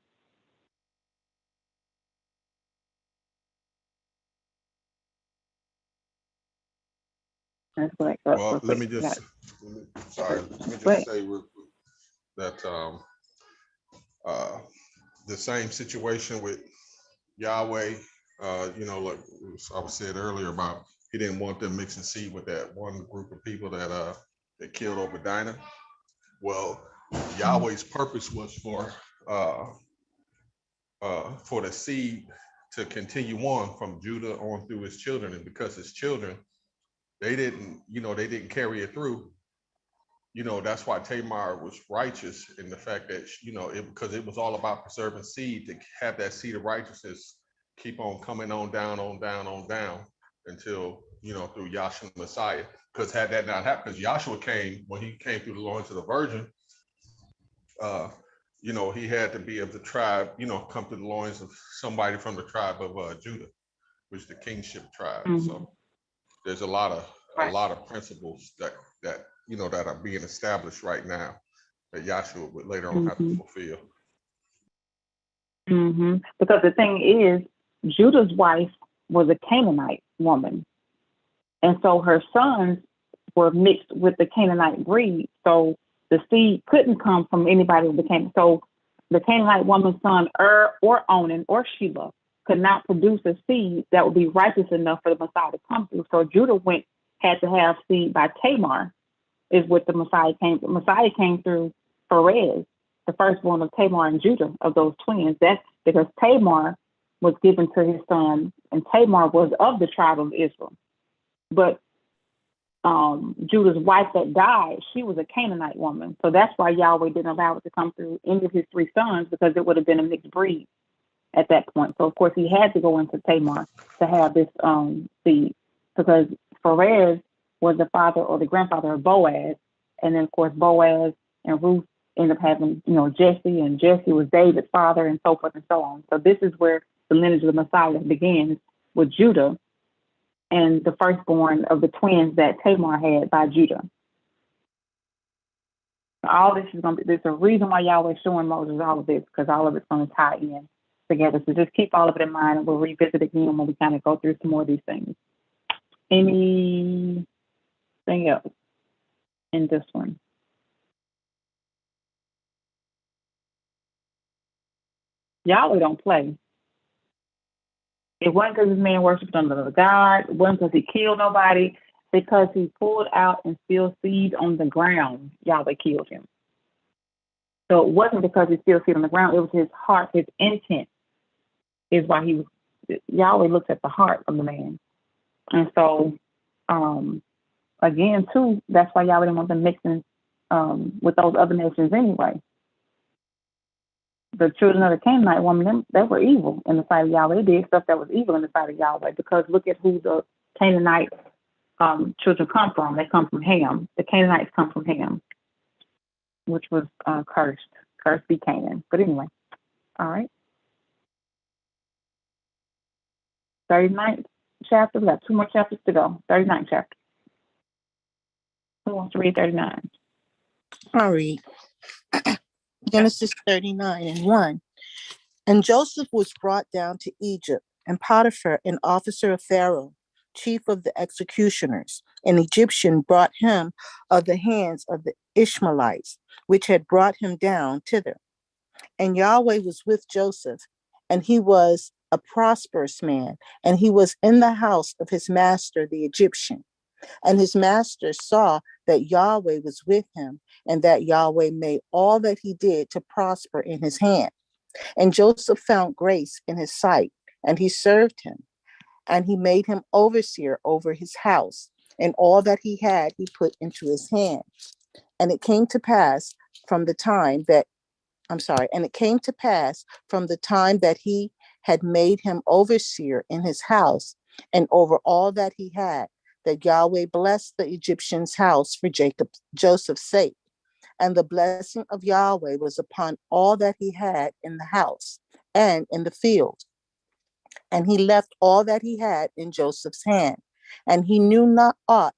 Well, let me just say real quick that the same situation with Yahweh, like I was said earlier about he didn't want them mixing seed with that one group of people that killed Obadiah. Well, Yahweh's purpose was for the seed to continue on from Judah on through his children, and because his children, they didn't carry it through. That's why Tamar was righteous in the fact that because it was all about preserving seed, to have that seed of righteousness keep on coming on down until through Yahshua Messiah. Because had that not happened, because Yahshua came when he came through the loins of the virgin, he had to be of the tribe, come through the loins of somebody from the tribe of Judah, which is the kingship tribe. Mm-hmm. So there's a lot of principles that are being established right now that Yahshua would later on have to fulfill. Mm-hmm. Because the thing is, Judah's wife was a Canaanite woman. And so her sons were mixed with the Canaanite breed. So the seed couldn't come from anybody who became. So the Canaanite woman's son, or Onan or Shelah, could not produce a seed that would be righteous enough for the Messiah to come through. So Judah had to have seed by Tamar, is what the Messiah came. The Messiah came through Perez, the firstborn of Tamar and Judah, of those twins. That's because Tamar was given to his son, and Tamar was of the tribe of Israel. But Judah's wife that died, she was a Canaanite woman. So that's why Yahweh didn't allow it to come through any of his 3 sons, because it would have been a mixed breed. at that point. So of course he had to go into Tamar to have this seed, because Perez was the father or the grandfather of Boaz, and then of course Boaz and Ruth ended up having, Jesse, and Jesse was David's father, and so forth and so on. So this is where the lineage of the Messiah begins, with Judah and the firstborn of the twins that Tamar had by Judah. All this is going to be, there's a reason why Yahweh is showing Moses all of this, because all of it's going to tie in together. So just keep all of it in mind, and we'll revisit again when we kind of go through some more of these things. Anything else in this one? Yahweh don't play. It wasn't because this man worshipped another God. It wasn't because he killed nobody. Because he pulled out and spilled seed on the ground, Yahweh killed him. So it wasn't because he spilled seed on the ground. It was his heart, his intent is why Yahweh looks at the heart of the man. And so, again, too, that's why Yahweh didn't want them mixing with those other nations anyway. The children of the Canaanite woman, they were evil in the sight of Yahweh. They did stuff that was evil in the sight of Yahweh, because look at who the Canaanite children come from. They come from Ham. The Canaanites come from Ham, which was cursed. Cursed be Canaan. But anyway, all right. 39th chapter. We got 2 more chapters to go. 39th chapter. Who wants to read 39? I'll read. Genesis 39:1. And Joseph was brought down to Egypt, and Potiphar, an officer of Pharaoh, chief of the executioners, an Egyptian, brought him of the hands of the Ishmaelites, which had brought him down thither. And Yahweh was with Joseph, and he was a prosperous man, and he was in the house of his master, the Egyptian. And his master saw that Yahweh was with him, and that Yahweh made all that he did to prosper in his hand. And Joseph found grace in his sight, and he served him. And he made him overseer over his house, and all that he had he put into his hand. And it came to pass from the time that he had made him overseer in his house and over all that he had, that Yahweh blessed the Egyptian's house for Joseph's sake. And the blessing of Yahweh was upon all that he had in the house and in the field. And he left all that he had in Joseph's hand, and he knew not aught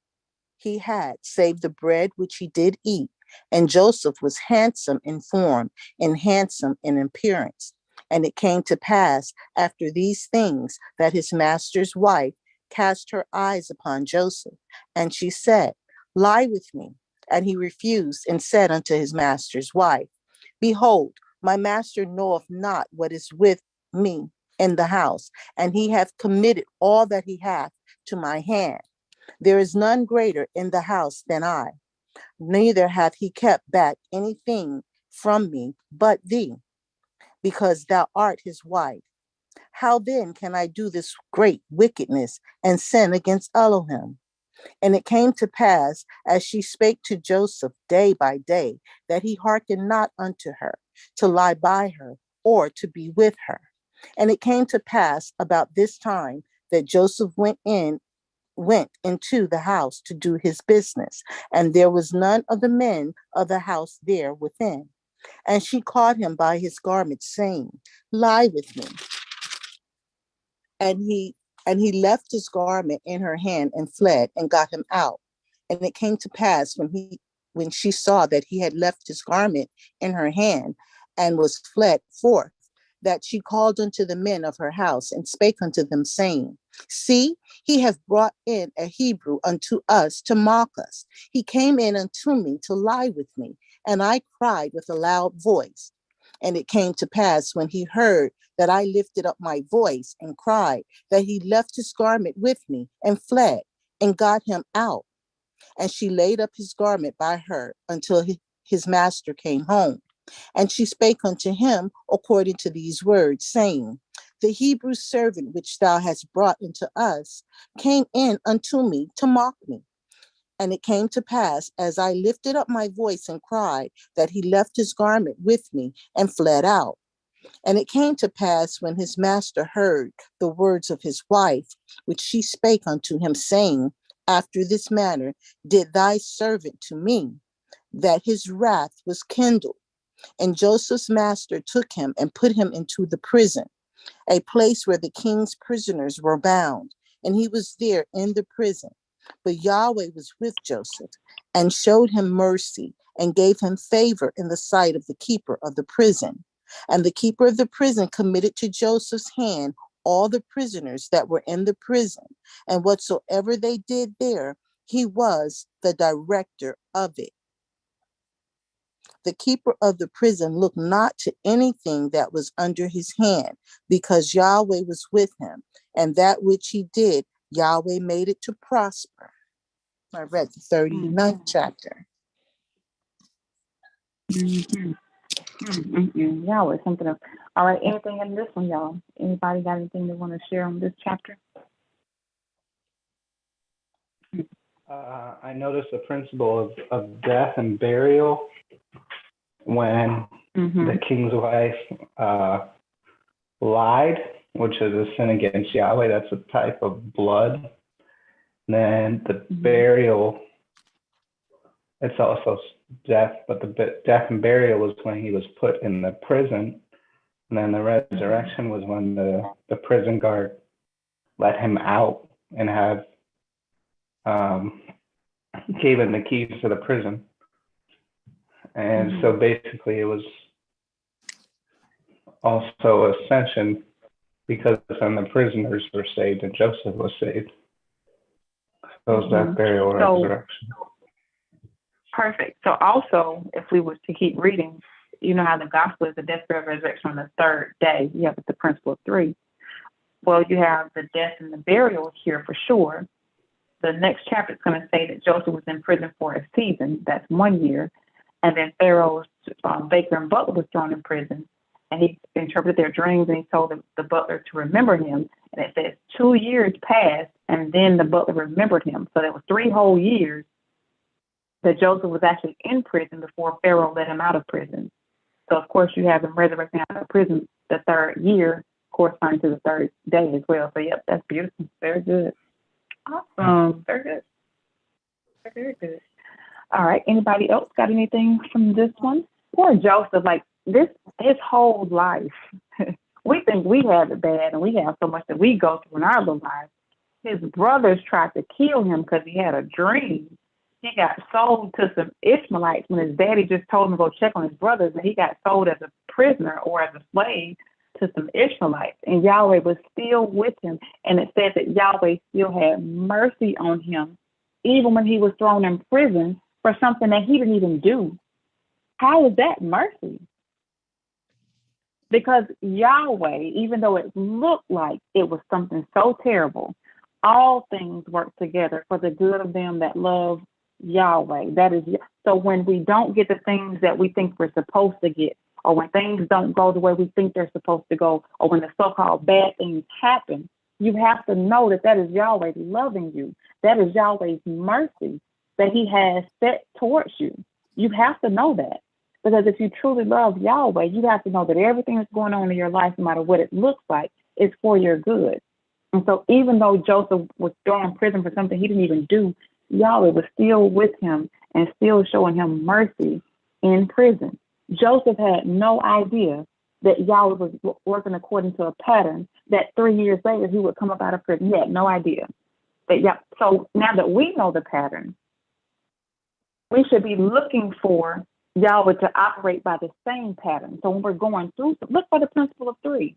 he had save the bread which he did eat. And Joseph was handsome in form and handsome in appearance. And it came to pass after these things that his master's wife cast her eyes upon Joseph, and she said, Lie with me. And he refused and said unto his master's wife, Behold, my master knoweth not what is with me in the house, and he hath committed all that he hath to my hand. There is none greater in the house than I, neither hath he kept back anything from me but thee, because thou art his wife. How then can I do this great wickedness and sin against Elohim? And it came to pass, as she spake to Joseph day by day, that he hearkened not unto her, to lie by her, or to be with her. And it came to pass about this time that Joseph went into the house to do his business, and there was none of the men of the house there within. And she caught him by his garment, saying, Lie with me. And he left his garment in her hand and fled and got him out. And it came to pass when she saw that he had left his garment in her hand and was fled forth, that she called unto the men of her house and spake unto them, saying, See, he hath brought in a Hebrew unto us to mock us. He came in unto me to lie with me, and I cried with a loud voice. And it came to pass when he heard that I lifted up my voice and cried, that he left his garment with me and fled and got him out. And she laid up his garment by her until his master came home. And she spake unto him according to these words, saying, The Hebrew servant which thou hast brought into us came in unto me to mock me. And it came to pass, as I lifted up my voice and cried, that he left his garment with me and fled out. And it came to pass when his master heard the words of his wife, which she spake unto him, saying, After this manner did thy servant to me, that his wrath was kindled. And Joseph's master took him and put him into the prison, a place where the king's prisoners were bound. And he was there in the prison. But Yahweh was with Joseph and showed him mercy and gave him favor in the sight of the keeper of the prison. And the keeper of the prison committed to Joseph's hand all the prisoners that were in the prison. And whatsoever they did there, he was the director of it. The keeper of the prison looked not to anything that was under his hand, because Yahweh was with him, and that which he did, Yahweh made it to prosper. I read the 39th chapter. Yahweh, something else. All right, anything in this one, y'all? Anybody got anything they want to share on this chapter? I noticed the principle of death and burial when the king's wife lied, which is a sin against Yahweh. That's a type of blood. Then the burial, it's also death, but the death and burial was when he was put in the prison. And then the resurrection was when the prison guard let him out and have gave him the keys to the prison. And so basically it was also ascension, because then the prisoners were saved and Joseph was saved. So it was that burial resurrection. Perfect. So also, if we were to keep reading, you know how the gospel is the death, burial, resurrection on the third day. You have the principle of three. Well, you have the death and the burial here for sure. The next chapter is going to say that Joseph was in prison for a season. That's 1 year. And then Pharaoh's baker and butler was thrown in prison. And he interpreted their dreams, and he told the butler to remember him. And it says 2 years passed, and then the butler remembered him. So there was 3 whole years that Joseph was actually in prison before Pharaoh let him out of prison. So, of course, you have him resurrecting out of prison the third year, corresponding to the third day as well. So, yep, that's beautiful. Very good. Awesome. Very good. Very good. All right. Anybody else got anything from this one? Poor Joseph, like this, his whole life. We think we have it bad, and we have so much that we go through in our little lives. His brothers tried to kill him because he had a dream. He got sold to some Ishmaelites when his daddy just told him to go check on his brothers, and he got sold as a prisoner or as a slave to some Ishmaelites. And Yahweh was still with him. And it says that Yahweh still had mercy on him, even when he was thrown in prison for something that he didn't even do. How is that mercy? Because Yahweh, even though it looked like it was something so terrible, all things work together for the good of them that love Yahweh. That is, so when we don't get the things that we think we're supposed to get, or when things don't go the way we think they're supposed to go, or when the so-called bad things happen, you have to know that that is Yahweh loving you. That is Yahweh's mercy that he has set towards you. You have to know that. Because if you truly love Yahweh, you have to know that everything that's going on in your life, no matter what it looks like, is for your good. And so even though Joseph was thrown in prison for something he didn't even do, Yahweh was still with him and still showing him mercy in prison. Joseph had no idea that Yahweh was working according to a pattern that 3 years later he would come up out of prison. He had no idea. So now that we know the pattern, we should be looking for Yahweh to operate by the same pattern. So when we're going through, look for the principle of three.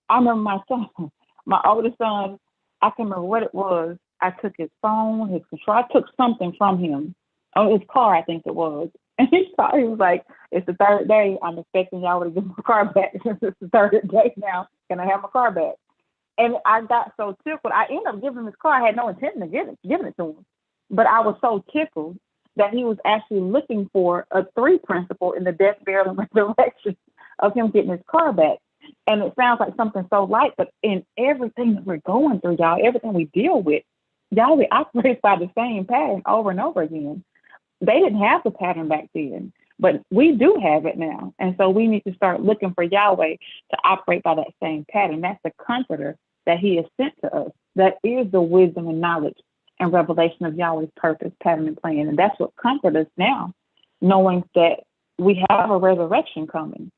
I remember my son, my oldest son, I can remember what it was. I took his phone, his control. I took something from him. Oh, his car, I think it was. And he was like, it's the third day. I'm expecting Yahweh to give my car back. It's the third day now. Can I have my car back? And I got so tickled. I ended up giving him his car. I had no intention of giving it to him. But I was so tickled that he was actually looking for a three principle in the death, burial, and resurrection of him getting his car back. And it sounds like something so light, but in everything that we're going through, y'all, everything we deal with, Yahweh operates by the same pattern over and over again. They didn't have the pattern back then. But we do have it now. And so we need to start looking for Yahweh to operate by that same pattern. That's the comforter that he has sent to us. That is the wisdom and knowledge and revelation of Yahweh's purpose, pattern, and plan. And that's what comforts us now, knowing that we have a resurrection coming.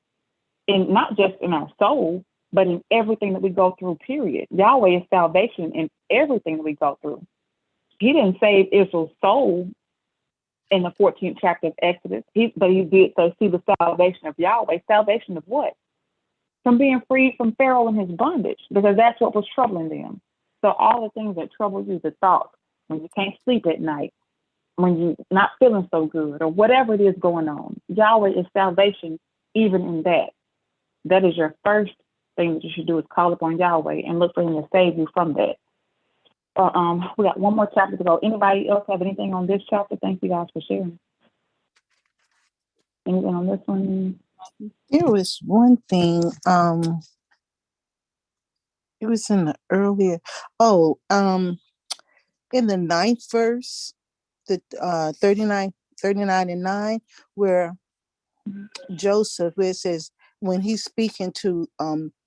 And not just in our soul, but in everything that we go through, period. Yahweh is salvation in everything that we go through. He didn't save Israel's soul in the 14th chapter of Exodus, but he did so see the salvation of Yahweh. Salvation of what? From being freed from Pharaoh and his bondage, because that's what was troubling them. So all the things that trouble you, the thoughts, when you can't sleep at night, when you're not feeling so good, or whatever it is going on, Yahweh is salvation even in that. That is your first thing that you should do, is call upon Yahweh and look for him to save you from that. We got one more chapter to go. Anybody else have anything on this chapter? Thank you guys for sharing. Anything on this one? There was one thing. It was in the earlier. In the 9th verse, the 39 and 9, where Joseph, where it says when he's speaking to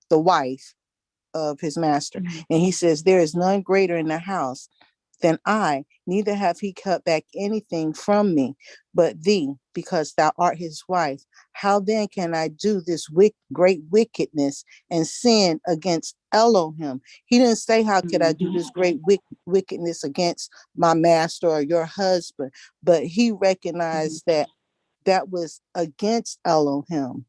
the wife of his master, and he says, "There is none greater in the house than I, neither have he cut back anything from me, but thee, because thou art his wife. How then can I do this great wickedness and sin against Elohim?" He didn't say, how could I do this great wickedness against my master or your husband, but he recognized that was against Elohim.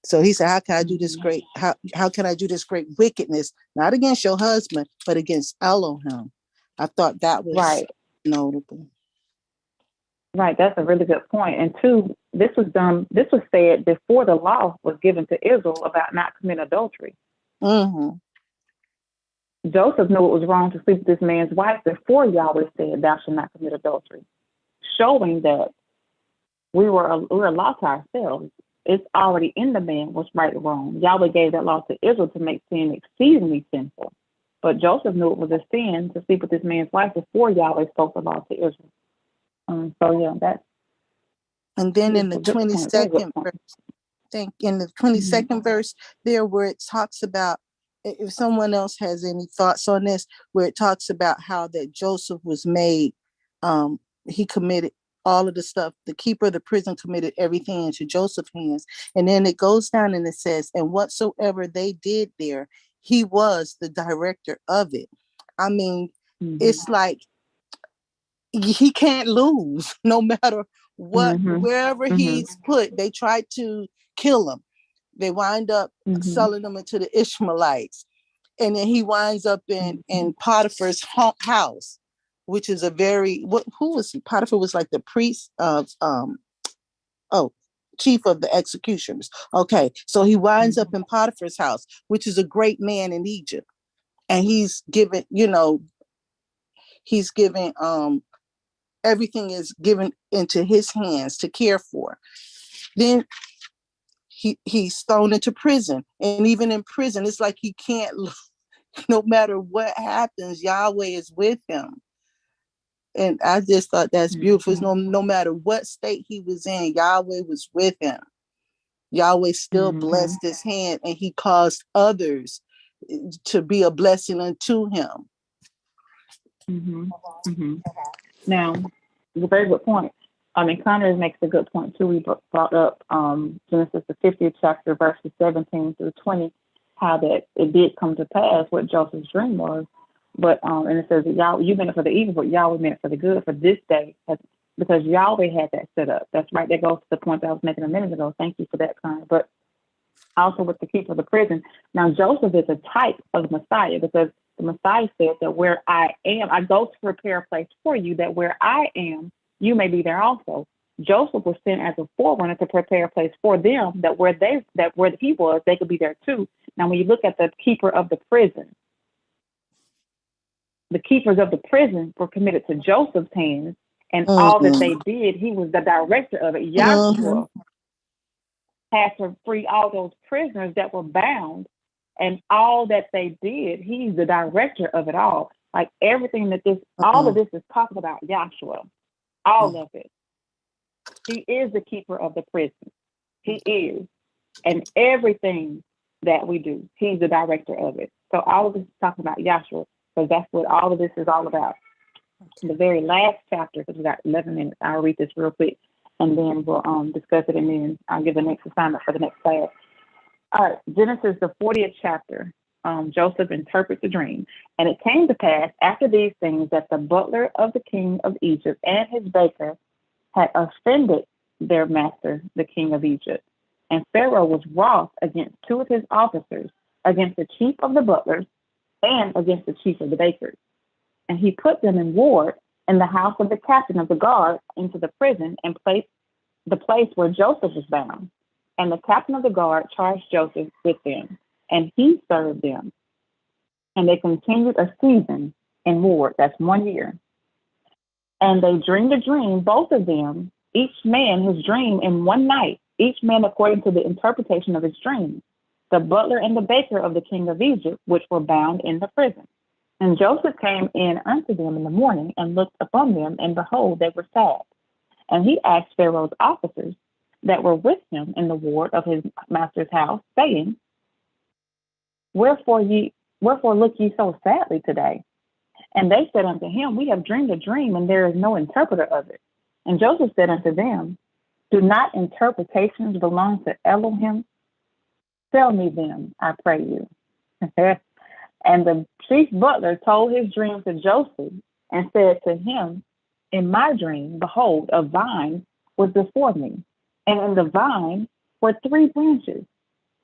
So he said, how can I do this great, how can I do this great wickedness, not against your husband, but against Elohim? I thought that was notable. Right, that's a really good point. And two, this was said before the law was given to Israel about not committing adultery. Mm-hmm. Joseph knew it was wrong to sleep with this man's wife before Yahweh said, "Thou shalt not commit adultery," showing that we were a law to ourselves. It's already in the man what's right or wrong. Yahweh gave that law to Israel to make sin exceedingly sinful. But Joseph knew it was a sin to sleep with this man's wife before Yahweh spoke the law to Israel. That's. And then in the 22nd verse, in the 22nd verse, there where it talks about, if someone else has any thoughts on this, where it talks about how that Joseph was made, he committed all of the stuff. The keeper of the prison committed everything into Joseph's hands. And then it goes down and it says, and whatsoever they did there, he was the director of it. I mean, it's like he can't lose no matter what, wherever he's put. They tried to kill him. They wind up selling him into the Ishmaelites. And then he winds up in Potiphar's house, which is a very, who was he? Potiphar was like the priest of, chief of the executioners. Okay, so he winds up in Potiphar's house, which is a great man in Egypt. And he's given, everything is given into his hands to care for. Then he's thrown into prison. And even in prison, it's like he can't, no matter what happens, Yahweh is with him. And I just thought that's beautiful. No matter what state he was in, Yahweh was with him. Yahweh still blessed his hand, and he caused others to be a blessing unto him. Now, it's a very good point. Connor makes a good point too. We brought up Genesis the 50th chapter, verses 17 through 20, how that it did come to pass what Joseph's dream was. But and it says that Yahweh, you meant it for the evil, but Yahweh meant it for the good for this day, because Yahweh had that set up. That's right. That goes to the point that I was making a minute ago. Thank you for that, Connor. But also with the keeper of the prison. Now, Joseph is a type of the Messiah, because the Messiah said that where I am, I go to prepare a place for you, that where I am, you may be there also. Joseph was sent as a forerunner to prepare a place for them, that where he was, they could be there too. Now, when you look at the keeper of the prison, the keepers of the prison were committed to Joseph's hands, and all that they did, he was the director of it. Yahshua had to free all those prisoners that were bound, and all that they did, he's the director of it all. Like everything that all of this is talking about Yahshua, all of it. He is the keeper of the prison. He is. And everything that we do, he's the director of it. So all of this is talking about Yahshua, because that's what all of this is all about. The very last chapter, because we got 11 minutes, I'll read this real quick, and then we'll discuss it, and then I'll give the next assignment for the next class. All right, Genesis, the 40th chapter. Joseph interprets the dream. And it came to pass after these things that the butler of the king of Egypt and his baker had offended their master, the king of Egypt. And Pharaoh was wroth against two of his officers, against the chief of the butlers and against the chief of the bakers. And he put them in ward in the house of the captain of the guard into the prison and placed the place where Joseph was bound. And the captain of the guard charged Joseph with them, and he served them. And they continued a season in ward, that's 1 year. And they dreamed a dream, both of them, each man his dream in one night, each man according to the interpretation of his dream, the butler and the baker of the king of Egypt, which were bound in the prison. And Joseph came in unto them in the morning and looked upon them, and behold, they were sad. And he asked Pharaoh's officers that were with him in the ward of his master's house, saying, Wherefore look ye so sadly today? And they said unto him, We have dreamed a dream, and there is no interpreter of it. And Joseph said unto them, Do not interpretations belong to Elohim? Tell me them, I pray you. And the chief butler told his dream to Joseph and said to him, In my dream, behold, a vine was before me, and in the vine were 3 branches,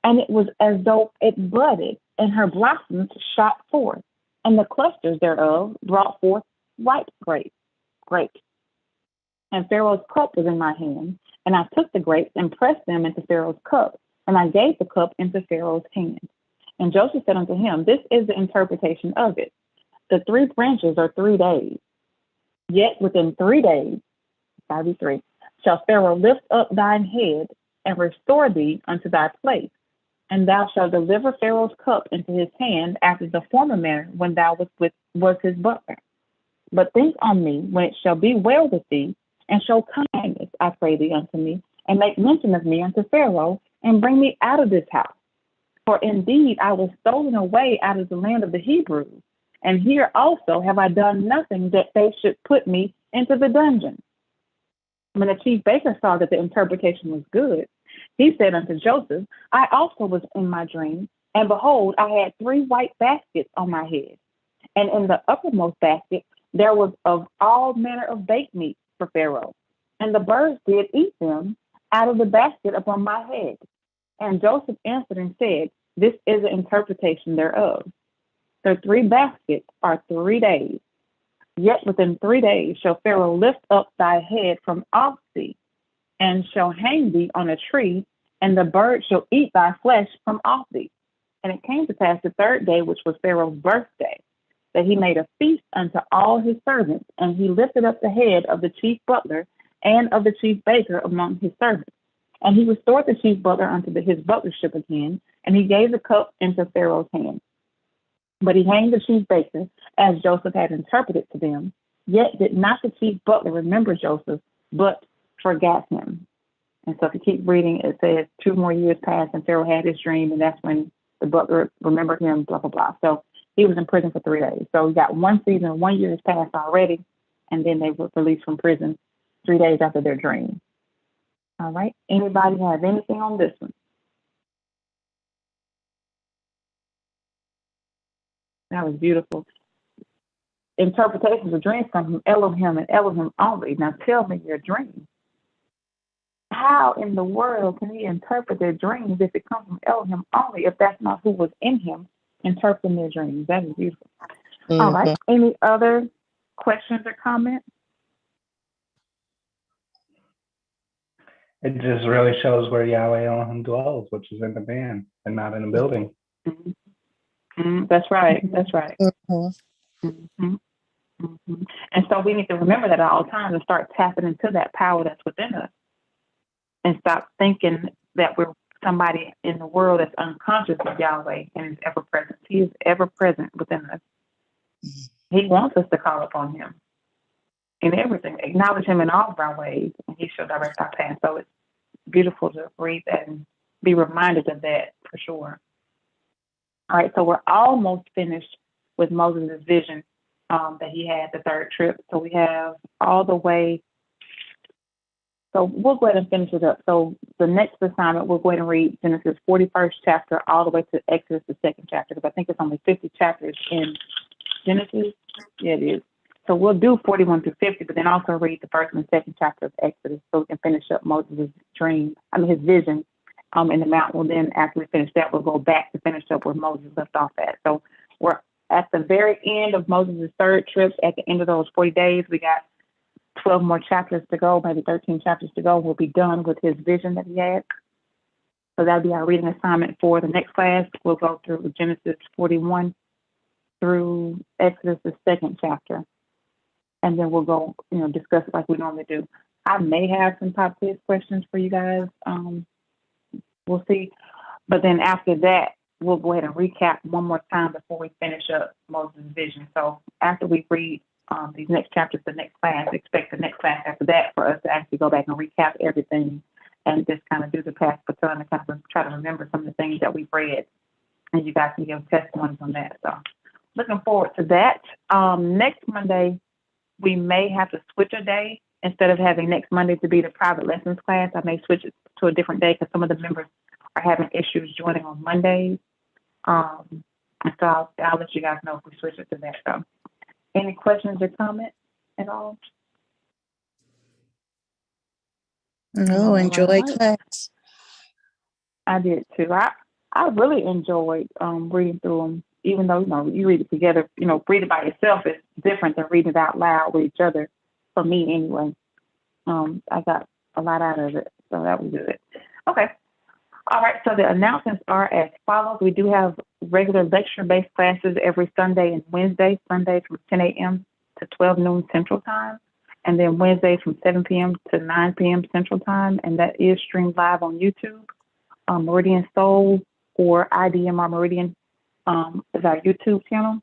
and it was as though it budded, and her blossoms shot forth, and the clusters thereof brought forth ripe grapes. And Pharaoh's cup was in my hand, and I took the grapes and pressed them into Pharaoh's cup, and I gave the cup into Pharaoh's hand. And Joseph said unto him, This is the interpretation of it. The 3 branches are 3 days. Yet within 3 days, 3, shall Pharaoh lift up thine head and restore thee unto thy place. And thou shalt deliver Pharaoh's cup into his hand after the former manner when thou was his butler. But think on me when it shall be well with thee, and show kindness, I pray thee, unto me, and make mention of me unto Pharaoh, and bring me out of this house. For indeed I was stolen away out of the land of the Hebrews, and here also have I done nothing that they should put me into the dungeon. When the chief baker saw that the interpretation was good, he said unto Joseph, I also was in my dream, and behold, I had 3 white baskets on my head. And in the uppermost basket there was of all manner of baked meat for Pharaoh. And the birds did eat them out of the basket upon my head. And Joseph answered and said, This is the interpretation thereof. The 3 baskets are 3 days. Yet within 3 days shall Pharaoh lift up thy head from off thee, and shall hang thee on a tree, and the birds shall eat thy flesh from off thee. And it came to pass the 3rd day, which was Pharaoh's birthday, that he made a feast unto all his servants, and he lifted up the head of the chief butler and of the chief baker among his servants. And he restored the chief butler unto his butlership again, and he gave the cup into Pharaoh's hand. But he hanged the chief baker, as Joseph had interpreted to them. Yet did not the chief butler remember Joseph, but forgot him. And so if you keep reading, it says 2 more years passed, and Pharaoh had his dream, and that's when the butler remembered him, blah, blah, blah. So he was in prison for 3 days. So we got 1 season, 1 year has passed already, and then they were released from prison 3 days after their dream. All right. Anybody have anything on this one? That was beautiful. Interpretations of dreams come from Elohim and Elohim only. Now tell me your dream. How in the world can he interpret their dreams if it comes from Elohim only, if that's not who was in him interpreting their dreams? That is beautiful. Mhm. All right. Any other questions or comments? It just really shows where Yahweh Elohim dwells, which is in the man and not in a building. Mm-hmm. That's right. That's right. Mhm. Mm-hmm. Mm-hmm. And so we need to remember that at all times and start tapping into that power that's within us, and stop thinking that we're somebody in the world that's unconscious of Yahweh and is ever present. He is ever present within us. He wants us to call upon him. in everything. Acknowledge him in all of our ways, and he shall direct our path. So it's beautiful to read that and be reminded of that for sure. All right, so we're almost finished with Moses' vision that he had the third trip. So we have all the way. So we'll go ahead and finish it up. So the next assignment, we'll go ahead and read Genesis 41st chapter all the way to Exodus, the second chapter, because I think it's only 50 chapters in Genesis. Yeah, it is. So we'll do 41 through 50, but then also read the first and second chapter of Exodus so we can finish up Moses' his vision in the mountain. Well, then after we finish that, we'll go back to finish up where Moses left off at. So we're at the very end of Moses' third trip. At the end of those 40 days, we got 12 more chapters to go, maybe 13 chapters to go. We'll be done with his vision that he had. So that'll be our reading assignment for the next class. We'll go through Genesis 41 through Exodus, the second chapter. And then we'll go, discuss it like we normally do. I may have some pop quiz questions for you guys. We'll see. But then after that, we'll go ahead and recap one more time before we finish up Moses' vision. So after we read these next chapters, the next class, expect the next class after that for us to actually go back and recap everything and just kind of do the past baton and kind of try to remember some of the things that we've read. And you guys can give testimonies on that. So looking forward to that. Next Monday, we may have to switch a day. Instead of having next Monday to be the private lessons class, I may switch it to a different day because some of the members are having issues joining on Mondays. And so I'll let you guys know if we switch it to that. So any questions or comments at all? No, enjoy class. I did too. I really enjoyed reading through them, even though, you read it together, read it by yourself is different than reading it out loud with each other, for me anyway. I got a lot out of it, so that was good. Okay. All right, so the announcements are as follows. We do have regular lecture-based classes every Sunday and Wednesday. Sundays from 10 a.m. to 12 noon Central Time, and then Wednesdays from 7 p.m. to 9 p.m. Central Time, and that is streamed live on YouTube. Meridian Soul or IDMR Meridian is our YouTube channel.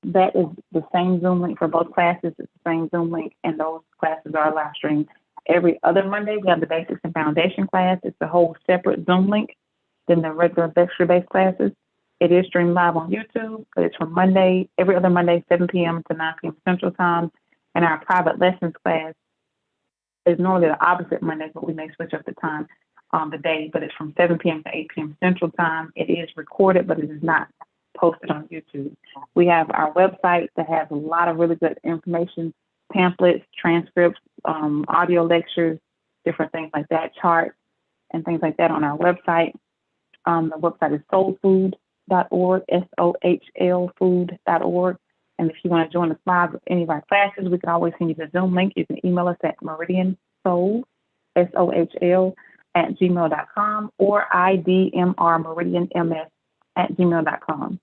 That is the same Zoom link for both classes. It's the same Zoom link, and those classes are live streamed. Every other Monday, we have the Basics and Foundation class. It's a whole separate Zoom link than the regular lecture-based classes. It is streamed live on YouTube, but it's from every other Monday, 7 p.m. to 9 p.m. Central Time. And our private lessons class is normally the opposite Monday, but we may switch up the time on the day, but it's from 7 p.m. to 8 p.m. Central Time. It is recorded, but it is not posted on YouTube. We have our website that has a lot of really good information, pamphlets, transcripts, audio lectures, different things like that, charts and things like that on our website. The website is soulfood.org, SOHL food.org. And if you want to join us live with any of our classes, we can always send you the Zoom link. You can email us at meridiansoul, SOHL, @gmail.com or idmrmeridianms@gmail.com.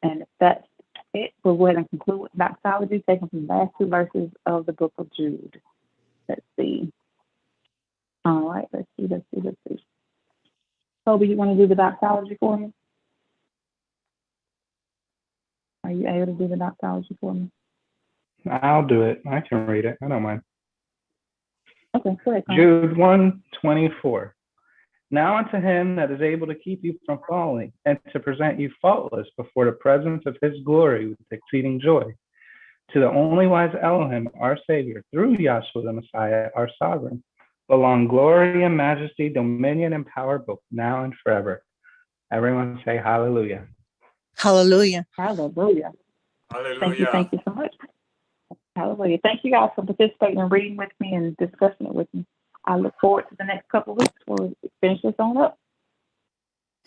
And if that's it, we'll go ahead and conclude with doxology, taken from the last two verses of the book of Jude. Let's see. All right, let's see. Toby, you want to do the doxology for me? Are you able to do the doxology for me? I'll do it. I can read it. I don't mind. Okay, go ahead. Jude 1:24. Now unto him that is able to keep you from falling and to present you faultless before the presence of his glory with exceeding joy. To the only wise Elohim, our Savior, through Yahshua the Messiah, our Sovereign, belong glory and majesty, dominion and power, both now and forever. Everyone say hallelujah. Hallelujah. Hallelujah. Hallelujah. Thank you so much. Hallelujah. Thank you guys for participating and reading with me and discussing it with me. I look forward to the next couple of weeks where we finish this on up.